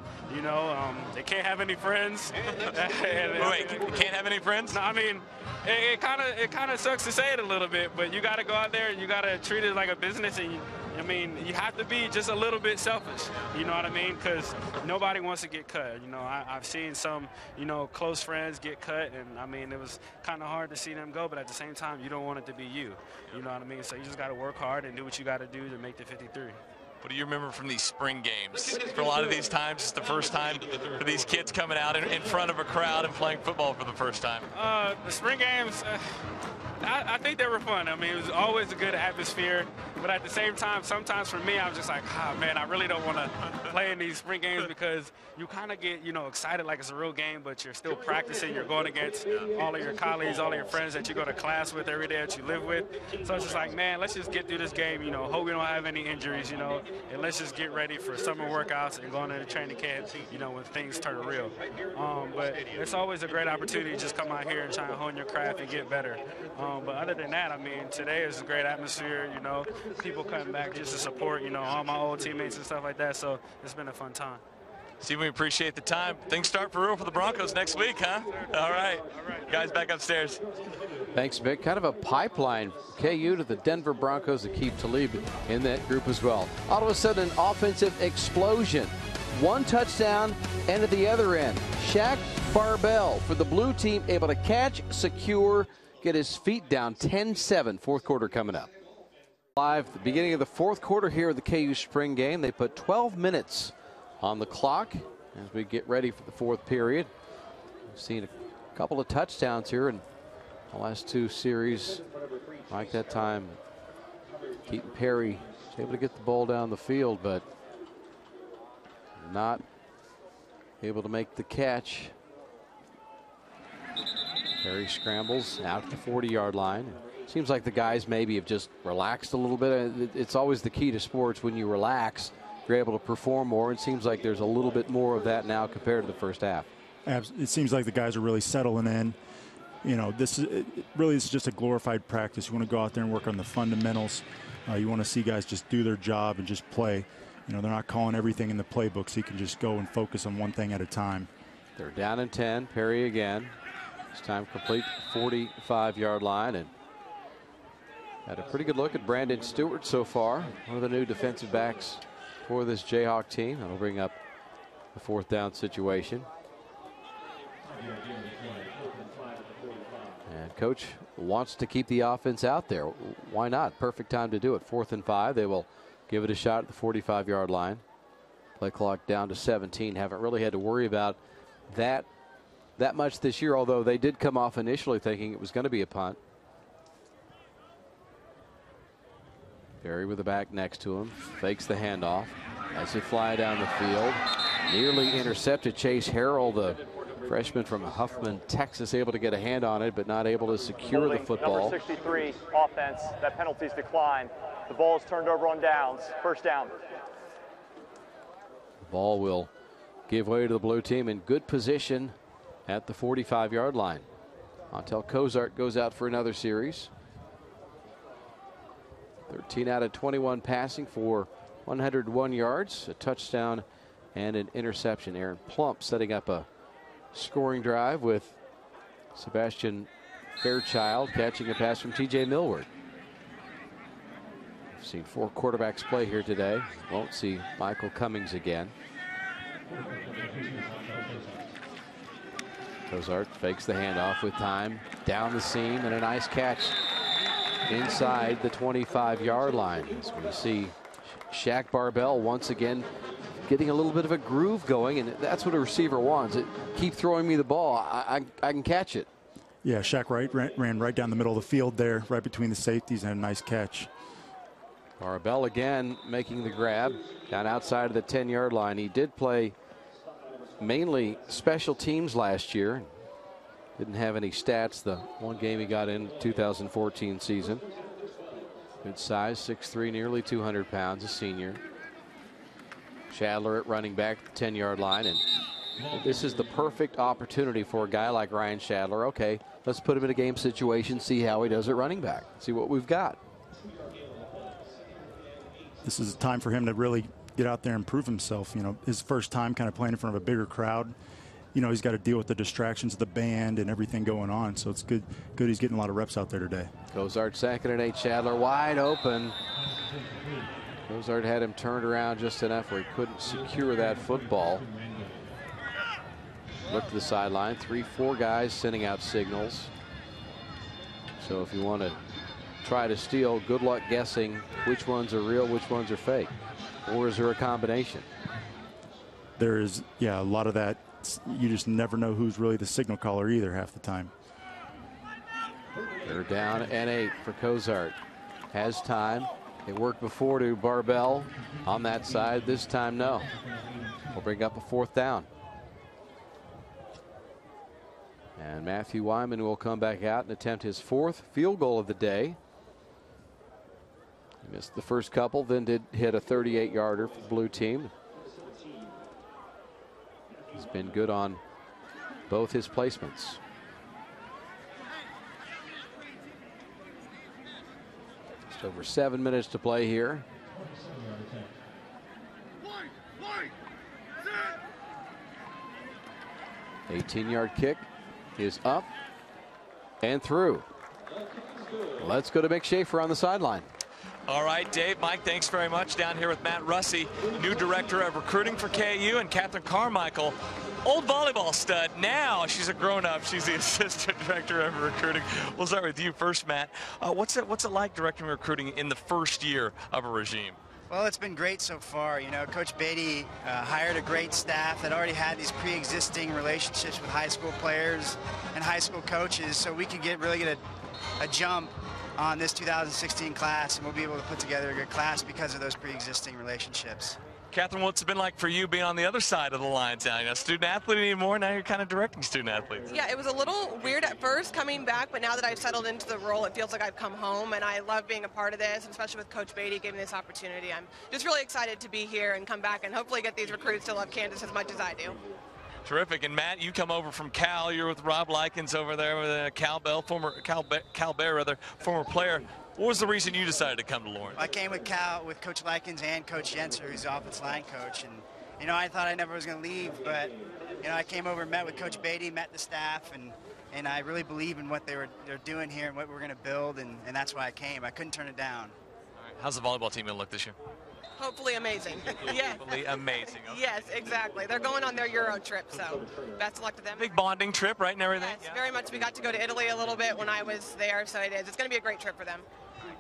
They can't have any friends. Wait, can't have any friends? No, I mean, it kind of sucks to say it a little bit, but you got to go out there and you got to treat it like a business, and you have to be just a little bit selfish. You know what I mean? Because nobody wants to get cut. I've seen some, close friends get cut, and I mean, it was kind of hard to see them go, but at the same time, you don't want it to be you. You know what I mean? So you just got to work hard and do what you got to do to make the 53. What do you remember from these spring games? For a lot of these times, it's the first time for these kids coming out in front of a crowd and playing football for the first time. The spring games, I think they were fun. I mean, it was always a good atmosphere, but at the same time, sometimes for me, I was just like, man, I really don't want to play in these spring games because you kind of get, excited like it's a real game, but you're still practicing. You're going against all of your colleagues, all of your friends that you go to class with every day that you live with. So it's just like, man, let's just get through this game, hope we don't have any injuries, and let's just get ready for summer workouts and going into training camp, when things turn real. But it's always a great opportunity to just come out here and try and hone your craft and get better. But other than that, I mean, today is a great atmosphere, people coming back just to support, all my old teammates and stuff like that. So it's been a fun time. Steve, we appreciate the time. Things start for real for the Broncos next week, huh? All right. Guys, back upstairs. Thanks, Vic. Kind of a pipeline, KU to the Denver Broncos, Aqib Talib in that group as well. All of a sudden, an offensive explosion. One touchdown, and at the other end, Shaq Barbell for the blue team, able to catch, secure, get his feet down. 10-7, fourth quarter coming up. Live, the beginning of the fourth quarter here at the KU spring game. They put 12 minutes on the clock as we get ready for the fourth period. We've seen a couple of touchdowns here in the last two series. Like that time, Keaton Perry was able to get the ball down the field, but not able to make the catch. Perry scrambles out to the 40-yard line. Seems like the guys maybe have just relaxed a little bit. It's always the key to sports. When you relax, you're able to perform more. It seems like there's a little bit more of that now compared to the first half. It seems like the guys are really settling in. You know, this is just a glorified practice. You want to go out there and work on the fundamentals. You want to see guys just do their job and just play. You know, they're not calling everything in the playbook, so you can just go and focus on one thing at a time. They're down and 10. Perry again. This time complete 45-yard line, and had a pretty good look at Brandon Stewart so far, one of the new defensive backs for this Jayhawk team. That'll bring up the 4th down situation. And coach wants to keep the offense out there. Why not? Perfect time to do it. 4th and 5. They will give it a shot at the 45-yard line. Play clock down to 17. Haven't really had to worry about that much this year, although they did come off initially thinking it was going to be a punt. Perry with the back next to him, fakes the handoff as they fly down the field. Nearly intercepted. Chase Harrell, the freshman from Huffman, Texas, able to get a hand on it, but not able to secure the football. Number 63 offense. That penalty's declined. The ball is turned over on downs. 1st down. The ball will give way to the blue team in good position at the 45-yard line. Montel Cozart goes out for another series. 13 out of 21 passing for 101 yards, a touchdown and an interception. Aaron Plump setting up a scoring drive with Sebastian Fairchild catching a pass from TJ Millward. We've seen 4 quarterbacks play here today. Won't see Michael Cummings again. Cozart fakes the handoff with time down the seam, and a nice catch inside the 25-yard line. As we see Shaq Barbell once again getting a little bit of a groove going, and that's what a receiver wants. Keep throwing me the ball. I can catch it. Yeah, Shaq ran right down the middle of the field there, right between the safeties, and a nice catch. Barbell again making the grab down outside of the 10-yard line. He did play mainly special teams last year. Didn't have any stats the one game he got in 2014 season. Good size, 6'3", nearly 200 pounds, a senior. Shadler at running back, 10-yard line, and this is the perfect opportunity for a guy like Ryan Shadler. Okay, let's put him in a game situation, see how he does at running back, see what we've got. This is a time for him to really get out there and prove himself. You know, his first time kind of playing in front of a bigger crowd. You know, he's got to deal with the distractions of the band and everything going on. So it's good he's getting a lot of reps out there today. Cozart 2nd and 8. Shadler wide open. Cozart had him turned around just enough where he couldn't secure that football. Look to the sideline. 3-4 guys sending out signals. So if you want to try to steal, good luck guessing which ones are real, which ones are fake. Or is there a combination? There is, yeah, a lot of that. You just never know who's really the signal caller either half the time. They're down and 8 for Cozart. Has time. It worked before to Barbell on that side. This time, no. We'll bring up a 4th down. And Matthew Wyman will come back out and attempt his 4th field goal of the day. He missed the first couple, then did hit a 38-yarder for the blue team. He's been good on both his placements. Just over 7 minutes to play here. The 18-yard kick is up and through. Let's go to Mick Schaefer on the sideline. All right, Dave, Mike, thanks very much. Down here with Matt Russey, new director of recruiting for KU, and Catherine Carmichael, old volleyball stud. Now she's a grown-up. She's the assistant director of recruiting. We'll start with you first, Matt. What's it like directing recruiting in the first year of a regime? Well, it's been great so far. You know, Coach Beatty hired a great staff that already had these pre-existing relationships with high school players and high school coaches, so we could really get a jump on this 2016 class, and we'll be able to put together a good class because of those pre-existing relationships. Catherine, what's it been like for you being on the other side of the lines now? You're not a student athlete anymore. Now you're kind of directing student athletes. Yeah, it was a little weird at first coming back, but now that I've settled into the role, it feels like I've come home, and I love being a part of this, and especially with Coach Beatty giving me this opportunity. I'm just really excited to be here and come back and hopefully get these recruits to love Kansas as much as I do. Terrific. And Matt, you come over from Cal. You're with Rob Likens over there with Cal Bear, former player. What was the reason you decided to come to Lawrence? I came with Cal, with Coach Likens and Coach Yenser, who's the offensive line coach. And, you know, I thought I never was going to leave, but, you know, I came over and met with Coach Beatty, met the staff, and I really believe in what they're doing here and what we're going to build, and that's why I came. I couldn't turn it down. All right. How's the volleyball team going to look this year? Hopefully amazing. Yes. Hopefully amazing. Okay. Yes, exactly. They're going on their Euro trip, so best of luck to them. Big bonding trip, right, and everything? Yes, very much. We got to go to Italy a little bit when I was there, so it is. It's going to be a great trip for them.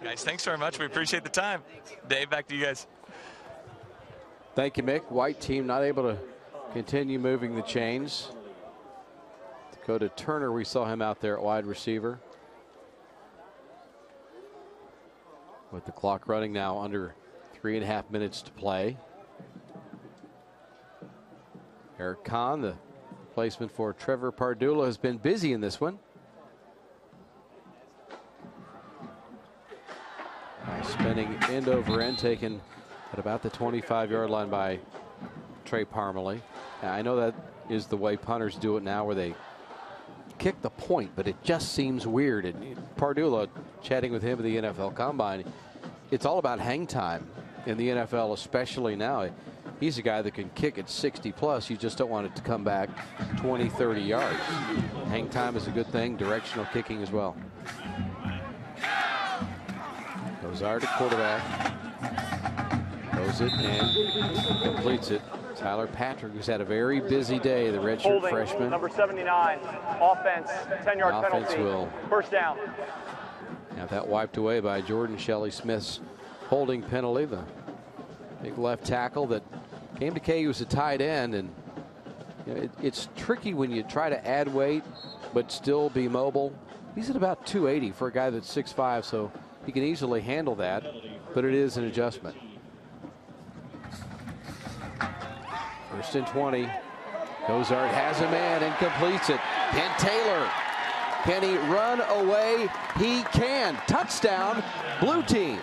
Guys, thanks very much. We appreciate the time. Dave, back to you guys. Thank you, Mick. White team not able to continue moving the chains. Dakota Turner, we saw him out there at wide receiver. With the clock running now under 3.5 minutes to play. Eric Kahn, the replacement for Trevor Pardula, has been busy in this one. Spinning end over end, taken at about the 25-yard line by Trey Parmalee. Now, I know that is the way punters do it now, where they kick the point, but it just seems weird. And Pardula, chatting with him at the NFL Combine, it's all about hang time in the NFL, especially now. He's a guy that can kick at 60 plus. You just don't want it to come back 20, 30 yards. Hang time is a good thing. Directional kicking as well. Cozart at quarterback. Throws it and completes it. Tyler Patrick, who's had a very busy day, the redshirt freshman. Number 79, offense, 10-yard penalty, first down. Have that wiped away by Jordan Shelley Smith's holding penalty. The big left tackle that came to KU as a tight end, and you know, it's tricky when you try to add weight but still be mobile. He's at about 280 for a guy that's 6'5", so he can easily handle that, but it is an adjustment. First and 20. Cozart has a man and completes it. Kent Taylor. Can he run away? He can. Touchdown, blue team.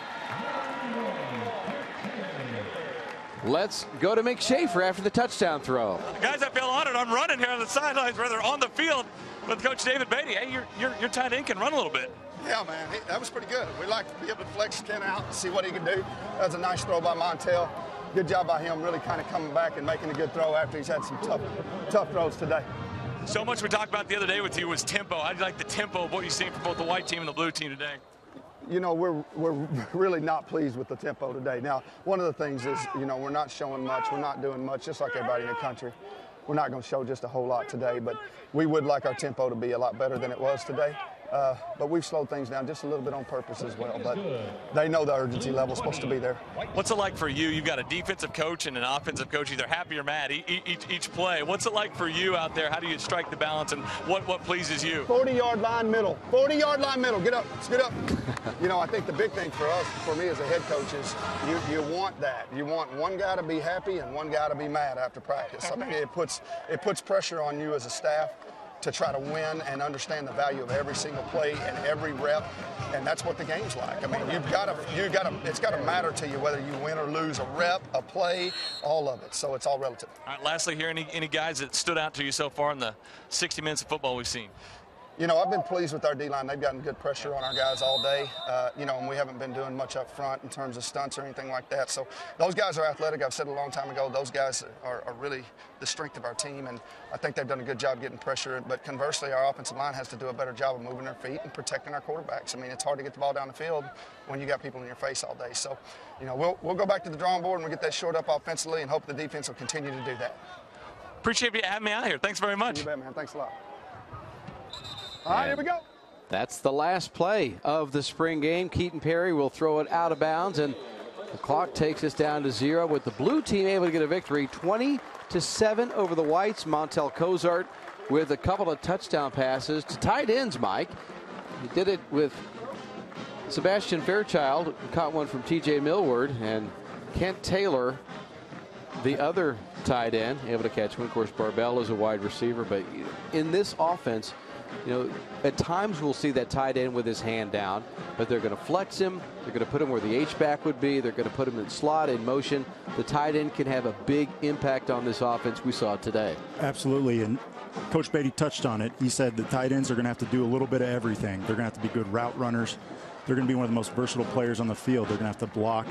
Let's go to Mick Schaefer after the touchdown throw. Guys, I feel honored. I'm running here on the sidelines, rather on the field with Coach David Beatty. Hey, your tight end can run a little bit. Yeah, man, that was pretty good. We like to be able to flex Ken out and see what he can do. That was a nice throw by Montel. Good job by him, really kind of coming back and making a good throw after he's had some tough throws today. So much we talked about the other day with you was tempo. How do you like the tempo of what you've seen from both the white team and the blue team today? You know, we're really not pleased with the tempo today. Now, one of the things is, you know, we're not showing much. We're not doing much, just like everybody in the country. We're not going to show just a whole lot today, but we would like our tempo to be a lot better than it was today. But we've slowed things down just a little bit on purpose as well. But they know the urgency level is supposed to be there. What's it like for you? You've got a defensive coach and an offensive coach, either happy or mad each play. What's it like for you out there? How do you strike the balance, and what pleases you? 40-yard line middle. 40-yard line middle. Get up. Get up. You know, I think the big thing for me as a head coach is you want that. You want one guy to be happy and one guy to be mad after practice. I mean, it puts pressure on you as a staff to try to win and understand the value of every single play and every rep, and that's what the game's like. I mean, it's got to matter to you whether you win or lose a rep, a play, all of it. So it's all relative. All right, lastly here, any guys that stood out to you so far in the 60 minutes of football we've seen? You know, I've been pleased with our D-line. They've gotten good pressure on our guys all day. You know, and we haven't been doing much up front in terms of stunts or anything like that. So those guys are athletic. I've said a long time ago, those guys are really the strength of our team, and I think they've done a good job getting pressure. But conversely, our offensive line has to do a better job of moving their feet and protecting our quarterbacks. I mean, it's hard to get the ball down the field when you got people in your face all day. So, you know, we'll go back to the drawing board and we'll get that short up offensively and hope the defense will continue to do that. Appreciate you having me out here. Thanks very much. You bet, man. Thanks a lot. All right, here we go. That's the last play of the spring game. Keaton Perry will throw it out of bounds, and the clock takes us down to 0 with the blue team able to get a victory 20-7 over the whites. Montel Cozart with a couple of touchdown passes to tight ends, Mike. He did it with Sebastian Fairchild caught one from TJ Millward, and Kent Taylor, the other tight end, able to catch one. Of course, Barbell is a wide receiver, but in this offense, you know, at times we'll see that tight end with his hand down, but they're going to flex him. They're going to put him where the H-back would be. They're going to put him in slot, in motion. The tight end can have a big impact on this offense. We saw it today. Absolutely, and Coach Beatty touched on it. He said the tight ends are going to have to do a little bit of everything. They're going to have to be good route runners. They're going to be one of the most versatile players on the field. They're going to have to block.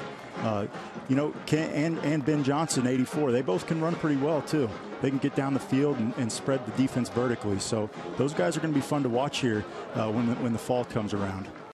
You know, and Ben Johnson, 84, they both can run pretty well, too. They can get down the field and spread the defense vertically. So those guys are going to be fun to watch here when the fall comes around.